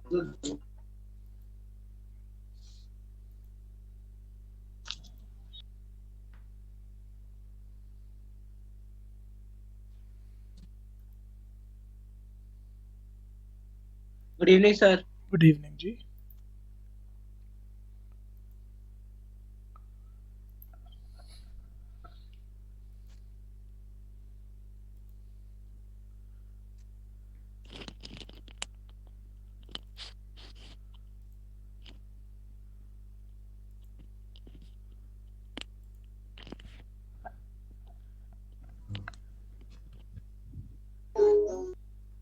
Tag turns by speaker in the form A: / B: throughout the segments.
A: Good evening sir.
B: Good evening ji.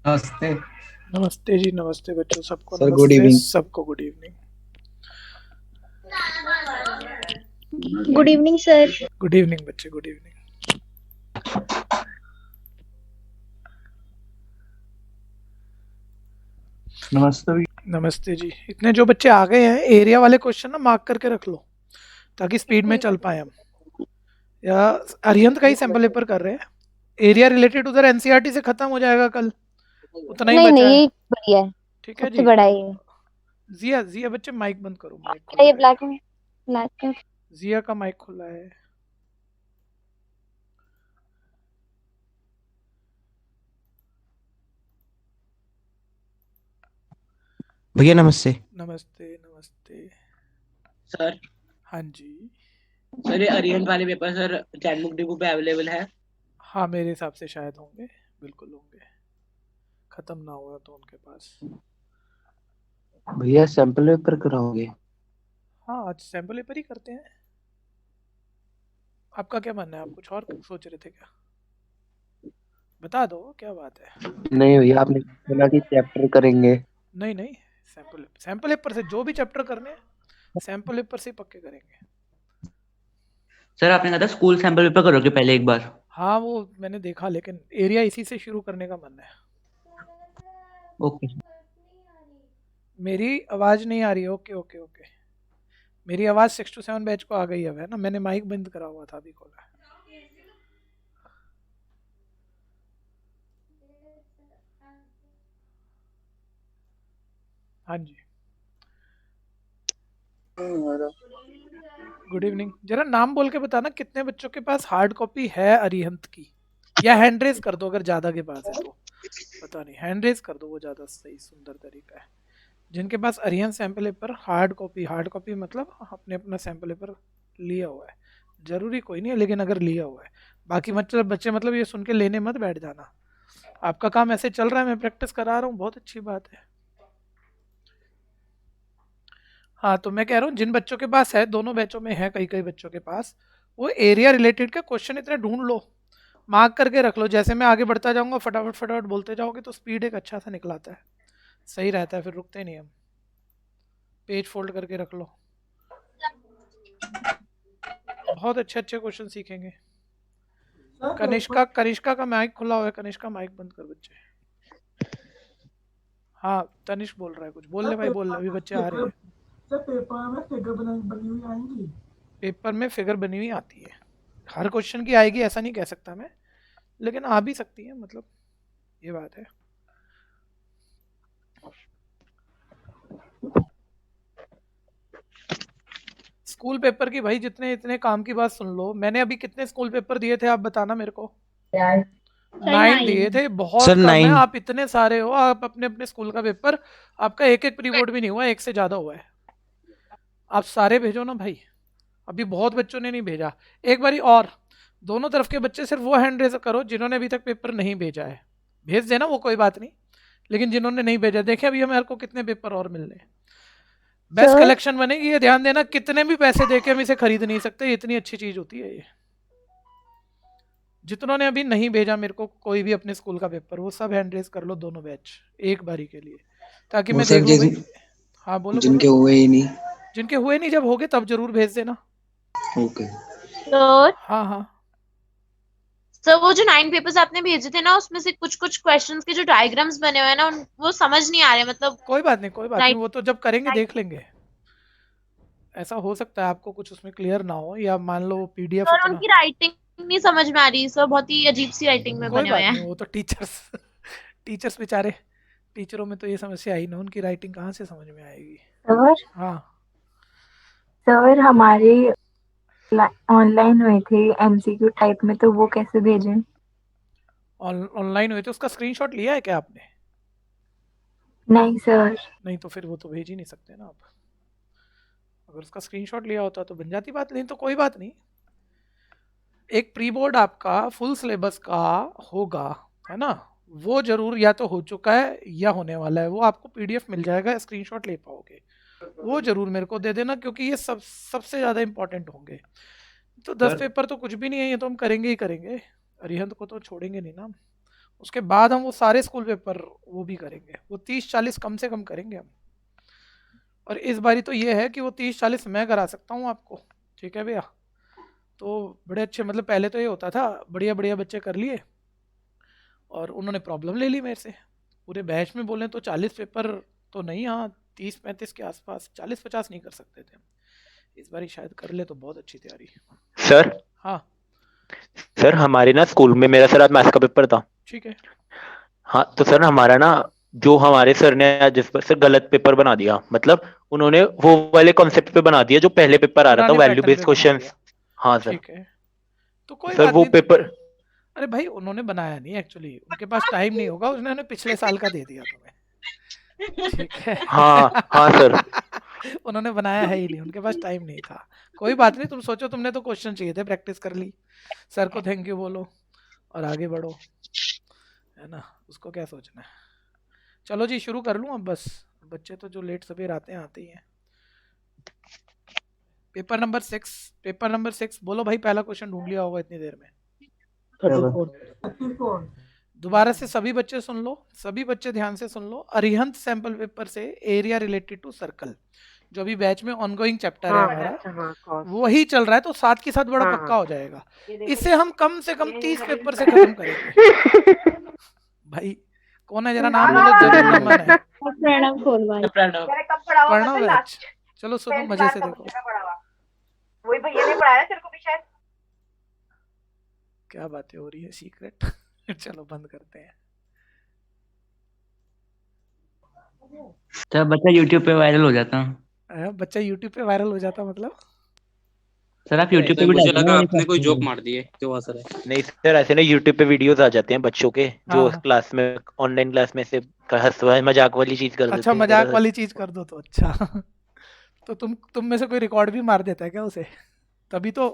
C: नमस्ते
B: नमस्ते जी, नमस्ते बच्चों, सबको
C: सर, गुड
B: नमस्ते,
C: इवनिंग।
B: सबको good evening.
D: Good evening sir.
B: Good evening बच्चे, गुड इवनिंग।
C: नमस्ते।
B: नमस्ते जी। इतने जो बच्चे आ गए हैं, एरिया वाले क्वेश्चन ना मार्क करके रख लो ताकि स्पीड में चल पाए हम। या अरिहंत का ही सैंपल पेपर कर रहे हैं, एरिया रिलेटेड उधर एनसीईआरटी से खत्म हो जाएगा कल, उतना ही
D: नहीं
B: बचा
D: नहीं,
B: है।
D: ये बढ़िया है,
B: ठीक है
D: सबसे
B: जी।
D: बड़ा ये।
B: जिया जिया बच्चे माइक बंद करो, माइक
D: क्या
B: खुला
D: ये
B: है।
D: ब्लैक में? ब्लैक में
B: जिया का माइक खुला है।
E: भैया नमस्ते।
B: नमस्ते नमस्ते
A: सर
B: हाँ जी।
A: सर ये अरिहंत वाले पेपर सर चैटबुक डिपो पे अवेलेबल है?
B: हाँ मेरे हिसाब से शायद होंगे, बिल्कुल होंगे, खत्म ना हुआ तो उनके पास।
E: भैया सैंपल पेपर कराओगे?
B: हाँ आज सैंपल पेपर ही करते हैं। आपका क्या मानना है, आप कुछ और सोच रहे थे क्या? बता दो क्या बात है।
E: नहीं भैया, आपने बोला कि चैप्टर करेंगे।
B: नहीं नहीं, सैंपल पेपर से जो भी चैप्टर करने हैं सैंपल पेपर से ही पक्के करेंगे।
A: सर आपने कहा था स्कूल सैंपल पेपर करोगे पहले एक बार।
B: हाँ वो मैंने देखा, लेकिन एरिया इसी से शुरू करने का मन है।
A: ओके।
B: मेरी आवाज़ नहीं आ रही है? Okay okay okay. मेरी आवाज़ 6 to 7 बैच को आ गई है ना, मैंने माइक बंद करा हुआ था, अभी खोला है। हाँ जी, गुड इवनिंग। जरा नाम बोल के बताना कितने बच्चों के पास हार्ड कॉपी है अरिहंत की, या हैंड रेज कर दो अगर ज़्यादा के पास है तो। पता नहीं, हैंड रेज कर दो, वो ज़्यादा सही सुंदर तरीका है। जिनके पास Arihant sample paper hard copy मतलब अपने अपना सैंपल पेपर लिया हुआ है, जरूरी कोई नहीं है लेकिन अगर लिया हुआ है। बाकी मतलब बच्चे मतलब ये सुन के लेने मत बैठ जाना, आपका काम ऐसे चल रहा है, मैं प्रैक्टिस करा रहा हूँ, बहुत अच्छी बात है। हाँ तो मैं कह रहा हूँ जिन बच्चों के पास है, दोनों बैचों में है कई कई बच्चों के पास, वो एरिया रिलेटेड का क्वेश्चन इतने ढूंढ लो, मार्क करके रख लो, जैसे मैं आगे बढ़ता जाऊंगा फटाफट फटाफट बोलते जाओगे तो स्पीड एक अच्छा सा निकलाता है, सही रहता है, फिर रुकते नहीं हम। पेज फोल्ड करके रख लो, बहुत अच्छे अच्छे क्वेश्चन सीखेंगे। कनिष्का का माइक खुला हुआ है, कनिष्का माइक बंद कर बच्चे। हाँ तनिष्क बोल रहा है कुछ, बोल ले भाई बोल ले, अभी बच्चे आ रहे हैं।
F: सर पेपर में फिगर बनी हुई आएंगी?
B: पेपर में फिगर बनी हुई आती है, हर क्वेश्चन की आएगी ऐसा नहीं कह सकता मैं, लेकिन आ भी सकती है, मतलब ये बात है। स्कूल पेपर की भाई जितने इतने काम की बात सुन लो, मैंने अभी कितने स्कूल पेपर दिए थे आप बताना मेरे को? 9 दिए थे, बहुत
E: सर
B: कम है।
E: 9।
B: आप इतने सारे हो, आप अपने अपने स्कूल का पेपर, आपका एक एक प्री बोर्ड भी नहीं हुआ, एक से ज़्यादा हुआ है। आप सारे भेजो ना भाई, अभी बहुत बच्चों ने नहीं भेजा। एक बारी और दोनों तरफ के बच्चे सिर्फ वो हैंड रेज करो जिन्होंने अभी तक पेपर नहीं भेजा है, भेज देना वो कोई बात नहीं, लेकिन जिन्होंने नहीं भेजा देखे अभी हमें को कितने पेपर और मिलने। बेस्ट कलेक्शन बनेगी, ये ध्यान देना, कितने भी पैसे देके हम इसे खरीद नहीं सकते, इतनी अच्छी चीज होती है ये। जितनों ने अभी नहीं भेजा मेरे को कोई भी अपने स्कूल का पेपर, वो सब हैंड रेज कर लो दोनों बैच एक बारी के लिए, ताकि मैं देख लूँ भाई। हाँ बोलो
C: जिनके
B: बोलो।
C: हुए ही नहीं।
B: जिनके हुए नहीं, जब होगे तब जरूर भेज देना।
C: ओके
D: सर,
B: हाँ हाँ
D: सर वो जो 9 पेपर्स आपने भेजे थे ना, उसमें से कुछ कुछ क्वेश्चंस के जो डायग्राम्स बने हुए हैं ना, वो समझ नहीं आ रहे, मतलब
B: कोई बात नहीं, कोई बात नहीं,
D: राइट।
B: वो तो जब करेंगे देख लेंगे। ऐसा हो सकता है आपको कुछ उसमें क्लियर ना हो, या मान लो पीडीएफ
D: सर
B: उतना।
D: उनकी राइटिंग नहीं समझ में आ रही सर, बहुत ही अजीब सी राइटिंग में
B: कोई
D: बने हुए
B: बात नहीं,
D: हैं।
B: वो तो टीचर्स टीचर्स बेचारे टीचरों में तो ये समस्या आई ना, उनकी राइटिंग कहाँ से समझ में आएगी।
G: सर
B: हाँ
G: सर हमारे ऑनलाइन हुए थे एमसीक्यू टाइप में, तो वो कैसे भेजें?
B: ऑनलाइन हुए तो उसका स्क्रीनशॉट लिया है क्या आपने?
G: नहीं सर।
B: नहीं तो फिर वो तो भेज ही नहीं सकते ना आप। अगर उसका स्क्रीनशॉट लिया होता तो बन जाती बात, नहीं तो कोई बात नहीं। एक प्री बोर्ड आपका फुल सिलेबस का होगा, है ना, वो जरूर या तो हो चुका है या होने वाला है, वो आपको पीडीएफ मिल जाएगा, स्क्रीनशॉट ले पाओगे, वो जरूर मेरे को दे देना, क्योंकि ये सबसे ज़्यादा इंपॉर्टेंट होंगे। तो 10 पेपर तो कुछ भी नहीं है, ये तो हम करेंगे ही करेंगे, अरिहंत को तो छोड़ेंगे नहीं ना। उसके बाद हम वो सारे स्कूल पेपर वो भी करेंगे, वो 30-40 कम से कम करेंगे हम। और इस बारी तो ये है कि वो 30-40 मैं करा सकता हूँ आपको, ठीक है भैया। तो बड़े अच्छे, मतलब पहले तो ये होता था बढ़िया बढ़िया बच्चे कर लिए और उन्होंने प्रॉब्लम ले ली मेरे से। पूरे बैच में बोलें तो 40 पेपर तो नहीं, हाँ 30-35 के आसपास, 40-50 नहीं कर सकते थे। इस बार शायद कर ले तो बहुत अच्छी तैयारी।
H: सर
B: हाँ
H: सर हमारे ना स्कूल में मेरा सर आज मैथ्स का पेपर था।
B: ठीक है।
H: हाँ तो सर हमारा ना जो हमारे सर ने आज जिस पर सर गलत पेपर बना दिया, मतलब उन्होंने वो वाले कॉन्सेप्ट पे बना दिया जो पहले पेपर आ रहा था,
B: पुराने
H: वैल्यू
B: पैटर्न
H: बेस्ड
B: पे बना
H: क्वेश्चंस।
B: दिया,
H: हाँ सर।
B: ठीक है, तो कोई
H: सर
B: बात
H: वो
B: नहीं।
H: पेपर
B: अरे भाई उन्होंने बनाया नहीं, एक्चुअली उनके पास टाइम नहीं होगा, उन्होंने पिछले साल का दे दिया तुम्हें, ठीक है।
H: हाँ हाँ सर।
B: उन्होंने बनाया है ही नहीं, उनके पास टाइम नहीं था। कोई बात नहीं, तुम सोचो तुमने तो क्वेश्चन चाहिए थे, प्रैक्टिस कर ली, सर को थैंक यू बोलो और आगे बढ़ो, है ना, उसको क्या सोचना है। चलो जी शुरू कर लूँ अब, बस बच्चे तो जो लेट सवेर आते हैं आते ही हैं। पेपर नंबर 6 बोलो भाई, पहला क्वेश्चन ढूंढ लिया होगा इतनी देर में।
F: 34
B: दोबारा से सभी बच्चे सुन लो, सभी बच्चे ध्यान से सुन लो। अरिहंत सैंपल पेपर से एरिया रिलेटेड टू सर्कल, जो अभी बैच में ऑनगोइंग चैप्टर है हमारा, वही चल रहा है, तो साथ के साथ बड़ा पक्का हो जाएगा। इसे हम कम से कम 30 पेपर से खत्म करेंगे। भाई कौन है, जरा नाम बोलो। जरूर नमन है, प्रणव है। अच्छा, चलो सुनो मजे से, देखो
I: वही भैया ने पढ़ाया तेरे को भी शायद।
B: क्या बातें हो रही है सीक्रेट। चलो बंद करते हैं।
A: सर बच्चा यूट्यूब पे वायरल हो जाता।
B: बच्चा यूट्यूब पे वायरल हो जाता मतलब?
A: सर आप यूट्यूब पे भी
J: मुझे
A: डालते
J: लगा
A: हैं ना,
J: आपने कोई
A: ये
J: जोक मार दी है, क्यों असर है?
H: नहीं सर, ऐसे ना यूट्यूब पे वीडियोस आ जाते हैं बच्चों के जो
B: हाँ।
H: क्लास में ऑनलाइन क्लास में से हंसवा मजाक वाली चीज कर देते
B: अच्छा
H: हैं।
B: मजाक वाली चीज कर दो तो अच्छा। तो तुम में से कोई रिकॉर्ड भी मार देता है क्या उसे? तभी तो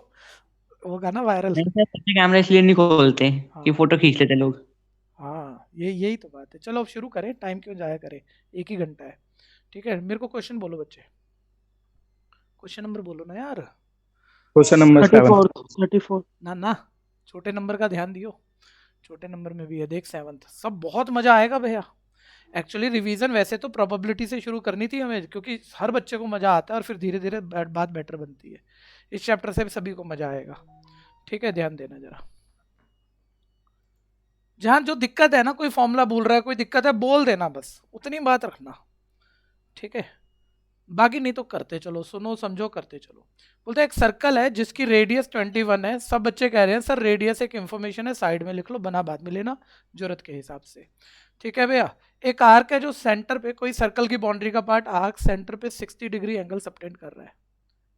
B: होगा ना वायरल।
A: नहीं सर, बच्चे कैमरा इसलिए नहीं खोलते कि
B: हाँ।
A: फोटो खींच लेते लोग।
B: हाँ यही तो बात है। चलो अब शुरू करें, टाइम क्यों जाया करें, 1 ही घंटा है, ठीक है। मेरे को क्वेश्चन बोलो बच्चे, क्वेश्चन नंबर बोलो ना यार।
C: क्वेश्चन नंबर
E: 34
B: ना छोटे नंबर का ध्यान दियो, छोटे नंबर में भी है, देख 7th। सब बहुत मजा आएगा भैया। एक्चुअली रिवीजन वैसे तो प्रोबेबिलिटी से शुरू करनी थी हमें, क्योंकि हर बच्चे को मजा आता है और फिर धीरे धीरे बात बेटर बनती है। इस चैप्टर से भी सभी को मजा आएगा, ठीक है। ध्यान देना जरा, जहां जो दिक्कत है ना, कोई फॉर्मूला भूल रहा है, कोई दिक्कत है, बोल देना, बस उतनी बात रखना, ठीक है। बाकी नहीं तो करते चलो, सुनो समझो करते चलो। बोलते एक सर्कल है जिसकी रेडियस 21 है। सब बच्चे कह रहे हैं सर रेडियस एक इंफॉर्मेशन है, साइड में लिख लो, बना बाद में लेना जरूरत के हिसाब से, ठीक है भैया। एक आर्क है जो सेंटर पे, कोई सर्कल की बाउंड्री का पार्ट आर्क सेंटर पे 60 डिग्री एंगल सबटेंड कर रहा है,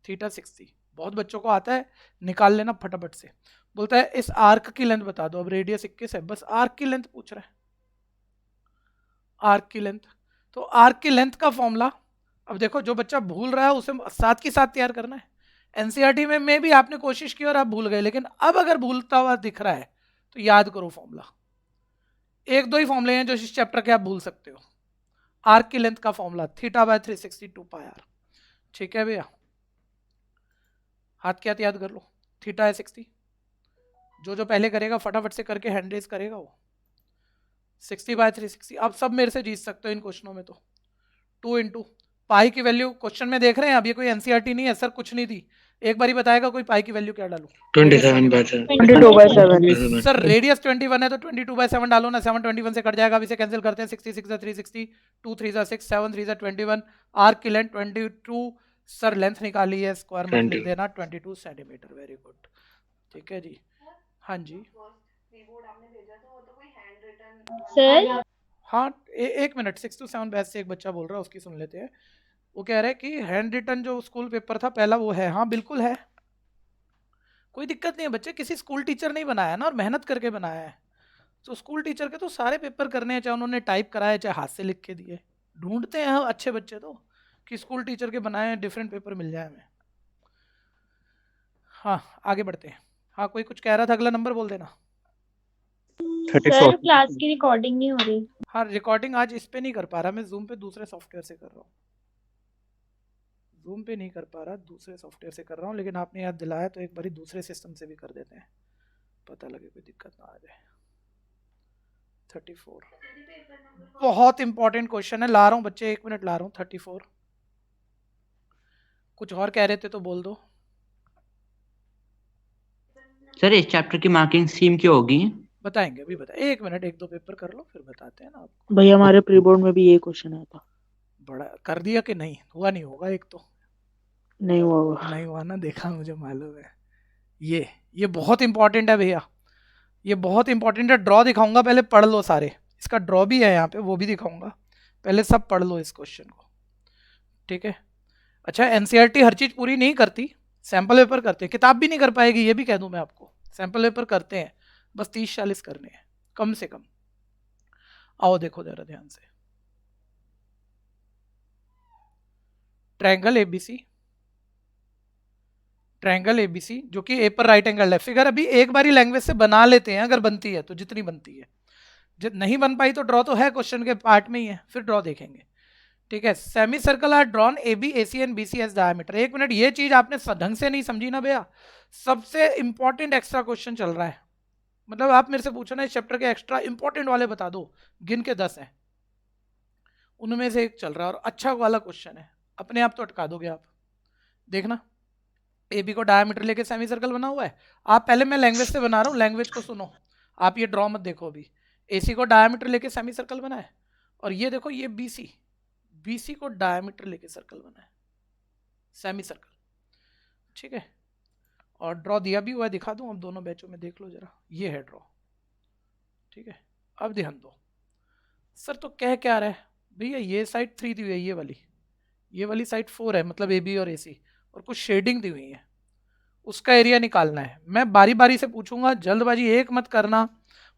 B: थीटा 60। बहुत बच्चों को आता है, निकाल लेना फटाफट से। बोलता है इस आर्क की लेंथ बता दो। अब रेडियस 21 है, बस आर्क की लेंथ पूछ रहा है, आर्क की लेंथ। तो आर्क की लेंथ का फॉर्मूला, अब देखो जो बच्चा भूल रहा है उसे साथ के साथ तैयार करना है। एनसीईआरटी में भी आपने कोशिश की और आप भूल गए, लेकिन अब अगर भूलता हुआ दिख रहा है तो याद करो फॉर्मूला। 1-2 ही फॉर्मूले हैं जो इस चैप्टर के आप भूल सकते हो। आर्क की लेंथ का फॉर्मूला θ/360 πr, ठीक है भैया। हाथ के हाथ याद कर लो, थीटा है 60। जो पहले करेगा फटाफट से करके हैंड रेज करेगा वो। 60/360 आप सब मेरे से जीत सकते हो इन क्वेश्चनों में। तो 2 इंटू पाई की वैल्यू क्वेश्चन में देख रहे हैं, अब ये कोई एनसीईआरटी नहीं है सर, कुछ नहीं थी। एक बारी बताएगा कोई पाई की वैल्यू क्या डालूं?
C: 22/7
B: सर रेडियस 21 है तो 22/7 डालो ना। 7 21 से कट जाएगा, अब इसे कैंसिल करते हैं। 66 360, 2 3 6, 7 3 21। आर्क की लेंथ 22 सर, लेंथ निकाली है, स्क्वायर में लिख देना 22 सेंटीमीटर। वेरी गुड, ठीक है जी। हाँ जी
D: सर
B: हाँ एक मिनट, 6 to 7 बैच से एक बच्चा बोल रहा है, उसकी सुन लेते हैं। वो कह रहा है कि हैंड रिटन जो स्कूल पेपर था पहला वो है। हाँ बिल्कुल है, कोई दिक्कत नहीं है बच्चे, किसी स्कूल टीचर नहीं बनाया ना, और मेहनत करके बनाया है। तो स्कूल टीचर के तो सारे पेपर करने हैं, चाहे उन्होंने टाइप कराया चाहे हाथ से लिख के दिए। ढूंढते हैं अच्छे बच्चे तो कि स्कूल टीचर के बनाए डिफरेंट पेपर मिल जाए हमें। हाँ आगे बढ़ते हैं। हाँ कोई कुछ कह रहा था, अगला नंबर बोल देना।
G: सर क्लास की रिकॉर्डिंग नहीं हो रही।
B: हाँ रिकॉर्डिंग आज इस पे नहीं कर पा रहा मैं, जूम पे दूसरे सॉफ्टवेयर से कर रहा हूँ। जूम पे नहीं कर पा रहा, दूसरे सॉफ्टवेयर से कर रहा हूँ, लेकिन आपने याद दिलाया तो एक बारी दूसरे सिस्टम से भी कर देते हैं, पता लगे कोई दिक्कत ना आ जाए। 34 बहुत इंपॉर्टेंट क्वेश्चन है, ला रहा हूँ बच्चे, 1 मिनट ला रहा हूँ। 34 कुछ और कह रहे थे तो बोल दो।
A: सर इस चैप्टर की मार्किंग स्कीम क्या होगी?
B: बताएंगे अभी, बता 1 मिनट, 1-2 पेपर कर लो फिर बताते हैं ना आपको।
J: भैया हमारे प्री बोर्ड में भी ये क्वेश्चन आया था।
B: बड़ा कर दिया कि नहीं हुआ? नहीं होगा, एक तो
J: नहीं हुआ।
B: नहीं हुआ ना, देखा मुझे मालूम है। ये बहुत इंपॉर्टेंट है भैया, ये बहुत इंपॉर्टेंट है। ड्रॉ दिखाऊंगा, पहले पढ़ लो सारे, इसका ड्रॉ भी है यहाँ पे, वो भी दिखाऊंगा, पहले सब पढ़ लो इस क्वेश्चन को, ठीक है। अच्छा एनसीईआरटी हर चीज़ पूरी नहीं करती, सैम्पल पेपर करते हैं, किताब भी नहीं कर पाएगी ये भी कह दूं मैं आपको। सैम्पल पेपर करते हैं, बस 30-40 करने हैं कम से कम। आओ देखो जरा ध्यान से, ट्रायंगल एबीसी, ट्रायंगल एबीसी जो कि ए पर राइट एंगल है। फिगर अभी एक बारी लैंग्वेज से बना लेते हैं, अगर बनती है तो, जितनी बनती है। जब नहीं बन पाई तो ड्रॉ तो है क्वेश्चन के पार्ट में ही है, फिर ड्रॉ देखेंगे, ठीक है। Semi circle are drawn A B A C and B C as diameter. 1 minute, ये चीज आपने ढंग से नहीं समझी ना भैया, सबसे इंपॉर्टेंट एक्स्ट्रा क्वेश्चन चल रहा है। मतलब आप मेरे से पूछो ना इस चैप्टर के एक्स्ट्रा इंपॉर्टेंट वाले बता दो, गिन के 10 हैं, उनमें से एक चल रहा है और अच्छा वाला क्वेश्चन है, अपने आप तो अटका दोगे आप। देखना, ए बी को डायमीटर लेके सेमी सर्कल बना हुआ है। आप पहले, मैं लैंग्वेज से बना रहा हूँ, लैंग्वेज को सुनो, आप ये ड्रॉ मत देखो अभी। ए सी को डायमीटर लेके सेमी सर्कल बना है, और ये देखो ये बी सी, BC को डायमीटर लेके सर्कल बना है, सेमी सर्कल, ठीक है। और ड्रॉ दिया भी हुआ है, दिखा दूं अब दोनों बैचों में, देख लो जरा, ये है ड्रॉ, ठीक है। अब ध्यान दो, सर तो कह क्या रहा है भैया, ये साइड 3 दी हुई है, ये वाली साइड 4 है, मतलब AB और AC, और कुछ शेडिंग दी हुई है, उसका एरिया निकालना है। मैं बारी बारी से पूछूंगा, जल्दबाजी एक मत करना,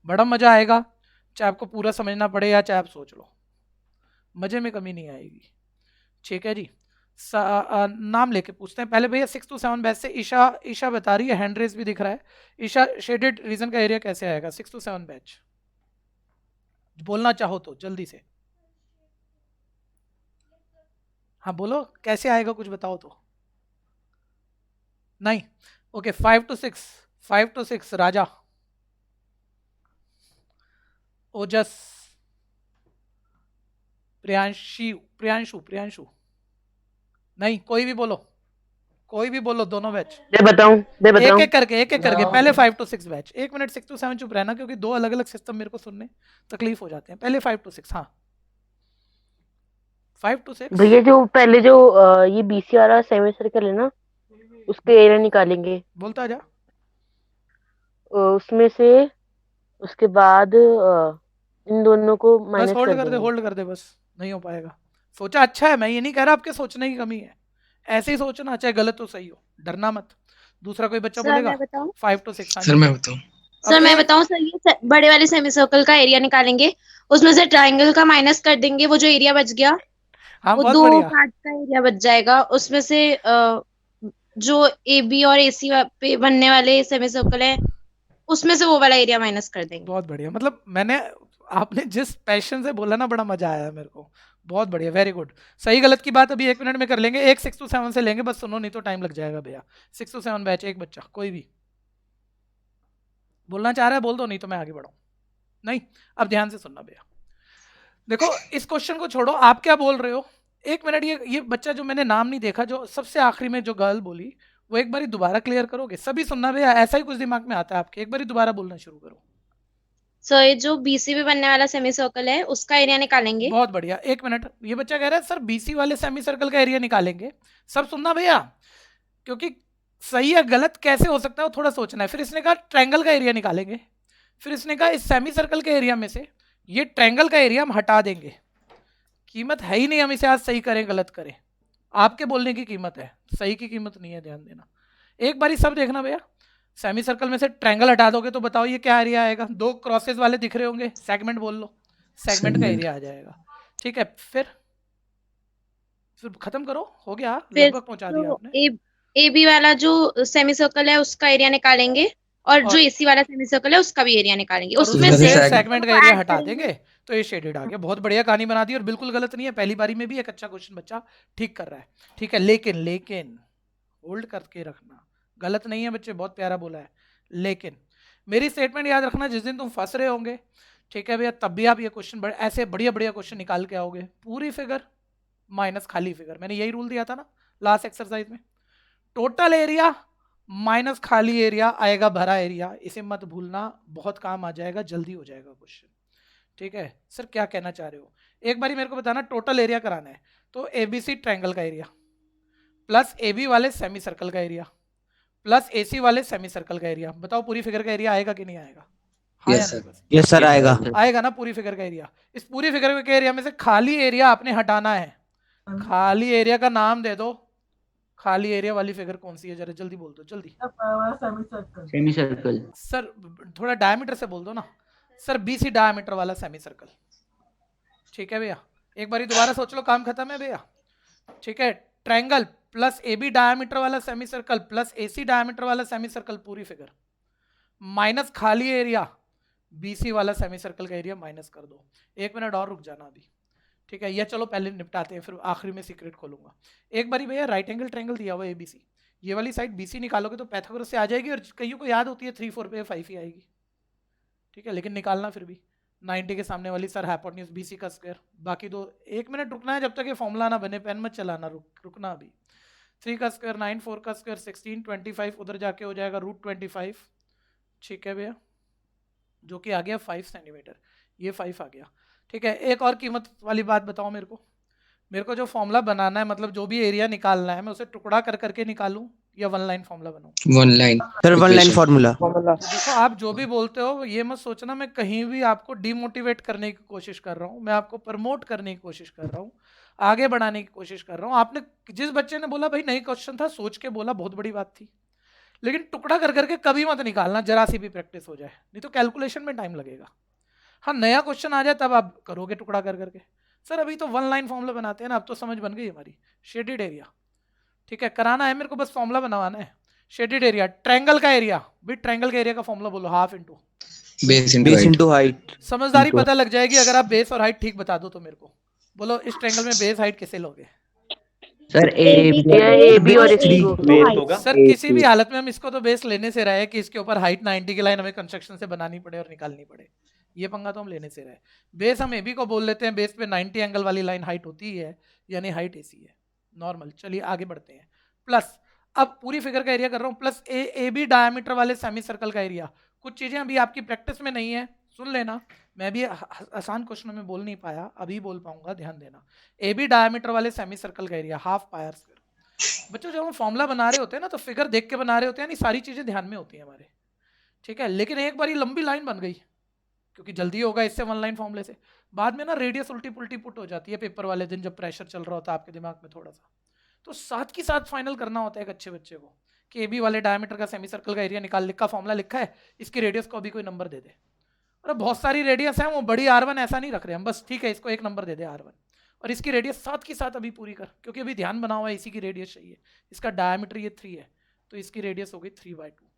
B: बड़ा मजा आएगा, चाहे आपको पूरा समझना पड़े या चाहे आप सोच लो, मजे में कमी नहीं आएगी, ठीक है जी। नाम लेके पूछते हैं पहले भैया। 6 to 7 बैच से ईशा बता रही है, हैंड रेस भी दिख रहा है। ईशा, शेडेड रीजन का एरिया कैसे आएगा 6 to 7 बैच? बोलना चाहो तो जल्दी से, हाँ बोलो कैसे आएगा, कुछ बताओ तो। नहीं, ओके 5 to 6, 5 to 6 राजा, ओजस, प्रियांशु, नहीं कोई भी बोलो, दोनों बैच।
J: मैं बताऊं?
B: एक एक करके पहले 5 to 6 बैच। 1 मिनट, 6 to 7 चुप रहना, क्योंकि 2 अलग अलग सिस्टम मेरे को सुनने तकलीफ हो जाते हैं। पहले 5 to 6, हाँ 5 to 6
J: भैया जो पहले जो ये BC वाला सेमी सर्कल है ना, उसके एरिया निकालेंगे,
B: बोलता जा।
J: उसमें से उसके बाद इन दोनों को
B: बस
J: माइनस
B: होल्ड
J: कर
B: कर दे, बस नहीं हो पाएगा। सोचा अच्छा है, मैं ये नहीं कह रहा आपके सोचने की कमी है, ऐसे ही सोचना, चाहे गलत हो सही हो, डरना मत। दूसरा कोई बच्चा बोलेगा? 5 to 6।
F: सर मैं बताऊं?
D: सर मैं बताऊं सर, ये बड़े वाले सेमी सर्कल का एरिया निकालेंगे, उसमें से ट्रायंगल का माइनस कर देंगे, वो जो एरिया बच गया,
B: हाँ
D: वो
B: बहुत
D: 2
B: बढ़िया,
D: पार्ट का एरिया बच जाएगा। उसमें से जो AB और AC पे बनने वाले सेमी सर्कल है, उसमें से वो वाला एरिया माइनस कर देंगे।
B: बहुत बढ़िया। मतलब आपने जिस पैशन से बोला ना, बड़ा मजा आया मेरे को, बहुत बढ़िया, वेरी गुड। सही गलत की बात अभी 1 मिनट में कर लेंगे, एक 6 to 7 से लेंगे, बस सुनो नहीं तो टाइम लग जाएगा भैया। 6 to 7 बैच, एक बच्चा कोई भी बोलना चाह रहा है बोल दो, नहीं तो मैं आगे बढ़ाऊं। नहीं, अब ध्यान से सुनना भैया, देखो इस क्वेश्चन को छोड़ो, आप क्या बोल रहे हो। 1 मिनट, ये बच्चा जो मैंने नाम नहीं देखा, जो सबसे आखिरी में जो गर्ल बोली, वो एक बारी दोबारा क्लियर करोगे? सभी सुनना भैया, ऐसा ही कुछ दिमाग में आता है आपके, एक बारी दोबारा बोलना शुरू करो।
D: सर ये जो BC पे बनने वाला सेमी सर्कल है, उसका एरिया निकालेंगे।
B: बहुत बढ़िया। 1 मिनट, ये बच्चा कह रहा है सर BC वाले सेमी सर्कल का एरिया निकालेंगे। सब सुनना भैया, क्योंकि सही या गलत कैसे हो सकता है वो थोड़ा सोचना है। फिर इसने कहा ट्रायंगल का एरिया निकालेंगे, फिर इसने कहा इस सेमी सर्कल के एरिया में से ये ट्रायंगल का एरिया हम हटा देंगे, कीमत है ही नहीं, हम इसे आज सही करें गलत करें, आपके बोलने की कीमत है, सही की कीमत नहीं है, ध्यान देना। एक बारी सब देखना भैया, सेमी सर्कल में से ट्रायंगल हटा दोगे तो बताओ ये क्या एरिया आएगा, दो क्रॉसेस वाले दिख रहे होंगे, सेगमेंट बोल लो, सेगमेंट का
C: Segment.
B: एरिया आ जाएगा। ठीक है, फिर खत्म करो, हो गया,
D: फिर
B: लगभग पहुंचा दिया
D: तो
B: आपने।
D: ए बी वाला जो सेमी सर्कल है उसका एरिया निकालेंगे, और जो
B: और
D: एसी वाला सेमी सर्कल है उसका भी एरिया निकालेंगे,
B: और
D: उसमें
C: उसमें
D: से
C: से
B: उसमें
C: seg-
B: सेगमेंट का
D: उसको
B: एरिया
D: add
B: हटा
D: करेंगे।
B: देंगे तो ये शेडेड आ गया। बहुत बढ़िया कहानी बना दी और बिल्कुल गलत नहीं है, पहली बारी में भी एक अच्छा क्वेश्चन बच्चा ठीक कर रहा है। ठीक है, लेकिन लेकिन होल्ड करके रखना, गलत नहीं है बच्चे, बहुत प्यारा बोला है, लेकिन मेरी स्टेटमेंट याद रखना, जिस दिन तुम फंस रहे होंगे, ठीक है भैया, तब भी आप ये क्वेश्चन ऐसे बढ़िया बढ़िया क्वेश्चन निकाल के आओगे, पूरी फिगर माइनस खाली फिगर, मैंने यही रूल दिया था ना लास्ट एक्सरसाइज में, टोटल एरिया माइनस खाली एरिया आएगा भरा एरिया, इसे मत भूलना, बहुत काम आ जाएगा, जल्दी हो जाएगा क्वेश्चन। ठीक है सर, क्या कहना चाह रहे हो, एक बारी मेरे को बताना, टोटल एरिया कराना है तो एबीसी ट्रायंगल का एरिया प्लस एबी वाले सेमी सर्कल का एरिया प्लस एसी वाले सेमी सर्कल का एरिया, बताओ पूरी फिगर का एरिया आएगा कि नहीं आएगा? हाँ
C: Yes,
B: या
C: sir.
B: नहीं बस?
E: यस सर आएगा।
B: आएगा ना पूरी फिगर का एरिया। इस पूरी फिगर के एरिया में से खाली एरिया आपने हटाना है, खाली एरिया का नाम दे दो, खाली एरिया वाली फिगर कौन सी है, जरा जल्दी बोल दो, जल्दी।
F: Semi circle.
A: Semi circle.
B: Sir थोड़ा डायमीटर से बोल दो ना सर, बीसी डायमीटर वाला सेमी सर्कल। ठीक है भैया, एक बारी दोबारा सोच लो, काम खत्म है भैया। ठीक है, ट्रायंगल प्लस एबी डायमीटर वाला semi circle plus AC diameter वाला सेमी सर्कल पूरी फिगर, माइनस खाली एरिया बीसी वाला सेमी सर्कल का एरिया माइनस कर दो। एक मिनट और रुक जाना अभी, ठीक है, ये चलो पहले निपटाते हैं, फिर आखिरी में सीक्रेट खोलूंगा। एक बारी भैया राइट एंगल ट्रायंगल दिया हुआ एबीसी, ये वाली साइड बीसी निकालोगे तो पैथागोरस से आ जाएगी, और कईयों को याद होती है 3 4 पे 5 ही आएगी। ठीक है, लेकिन निकालना फिर भी 90 के सामने वाली सर हाइपोटेन्यूज बीसी का स्क्वायर, बाकी दो, एक मिनट रुकना है जब तक ये फॉर्मूला ना बने, पेन मत चलाना, रुकना अभी। 3 का स्क्वायर 9, 4 का स्क्वायर 16, 25 उधर जाके हो जाएगा √25। ठीक है भैया, जो कि आ गया 5 सेंटीमीटर, ये 5 आ गया। ठीक है, एक और कीमत वाली बात बताओ मेरे को जो फॉर्मूला बनाना है, मतलब जो भी एरिया निकालना है, मैं उसे टुकड़ा कर करके निकालूं या वन लाइन फॉर्मूला बनाऊं?
C: One line.
E: Sir one line
C: Equation.
E: Formula.
B: तो देखो, आप जो भी बोलते हो ये मत सोचना मैं कहीं भी आपको डिमोटिवेट करने की कोशिश कर रहा हूँ, मैं आपको प्रमोट करने की कोशिश कर रहा हूँ, आगे बढ़ाने की कोशिश कर रहा हूँ। आपने, जिस बच्चे ने बोला भाई नहीं क्वेश्चन था, सोच के बोला, बहुत बड़ी बात थी, लेकिन टुकड़ा कर करके कभी मत निकालना, जरा सी भी प्रैक्टिस हो जाए, नहीं तो कैलकुलेशन में टाइम लगेगा। हाँ, नया क्वेश्चन आ जाए तब आप करोगे टुकड़ा कर करके। सर अभी तो वन लाइन फॉर्मूला बनाते हैं ना, अब तो समझ बन गई हमारी। शेडेड एरिया, ठीक है, कराना है मेरे को, बस फॉर्मूला बनवाना है। शेडेड एरिया, ट्रायंगल का एरिया, भी ट्रायंगल का एरिया का फॉर्मूला बोलो, half into
C: Base into
E: base
C: height.
E: Into height.
B: समझदारी
E: Into-
B: पता लग जाएगी अगर आप बेस और हाइट ठीक बता दो तो। मेरे को बोलो इस ट्रायंगल में बेस हाइट कैसे लोगे?
A: सर
J: ए बी और
E: थ्री।
J: AC को।
H: बेस होगा।
B: सर किसी भी हालत में हम इसको तो बेस लेने से रहे कि इसके ऊपर हाइट 90 की लाइन हमें कंस्ट्रक्शन से बनानी पड़े और निकालनी पड़े, ये पंगा तो हम लेने से रहे। बेस हम एबी को बोल लेते हैं, बेस पे 90 एंगल वाली लाइन हाइट होती है, यानी हाइट एसी है नॉर्मल। चलिए आगे बढ़ते हैं। प्लस अब पूरी फिगर का एरिया कर रहा हूँ, प्लस ए बी डायमीटर वाले सेमी सर्कल का एरिया। कुछ चीजें अभी आपकी प्रैक्टिस में नहीं है, सुन लेना, मैं भी आसान क्वेश्चनों में बोल नहीं पाया, अभी बोल पाऊंगा, ध्यान देना। ए बी डायमीटर वाले सेमी सर्कल का area half pi r square. बच्चों जब हम फॉर्मूला बना रहे होते हैं ना तो फिगर देख के बना रहे होते हैं, यानी सारी चीजें ध्यान में होती हैं हमारे। ठीक है, लेकिन एक बारी लंबी लाइन बन गई, क्योंकि जल्दी होगा इससे वन लाइन फॉर्मूले से, बाद में ना रेडियस उल्टी पुल्टी पुट हो जाती है पेपर वाले दिन, जब प्रेशर चल रहा होता है आपके दिमाग में थोड़ा सा। तो साथ की साथ फाइनल करना होता है एक अच्छे बच्चे को कि ए बी वाले डायमीटर का सेमी सर्कल का एरिया निकाल, लिखा फॉर्मूला लिखा है, इसकी रेडियस को अभी कोई नंबर दे दे। और बहुत सारी रेडियस है, वो बड़ी R1 ऐसा नहीं रख रहे हम, बस ठीक है इसको एक नंबर दे दे R1, और इसकी रेडियस साथ की साथ अभी पूरी कर, क्योंकि अभी ध्यान बना हुआ है इसी की रेडियस चाहिए। इसका डायमीटर ये 3 है, तो इसकी रेडियस हो गई 3/2।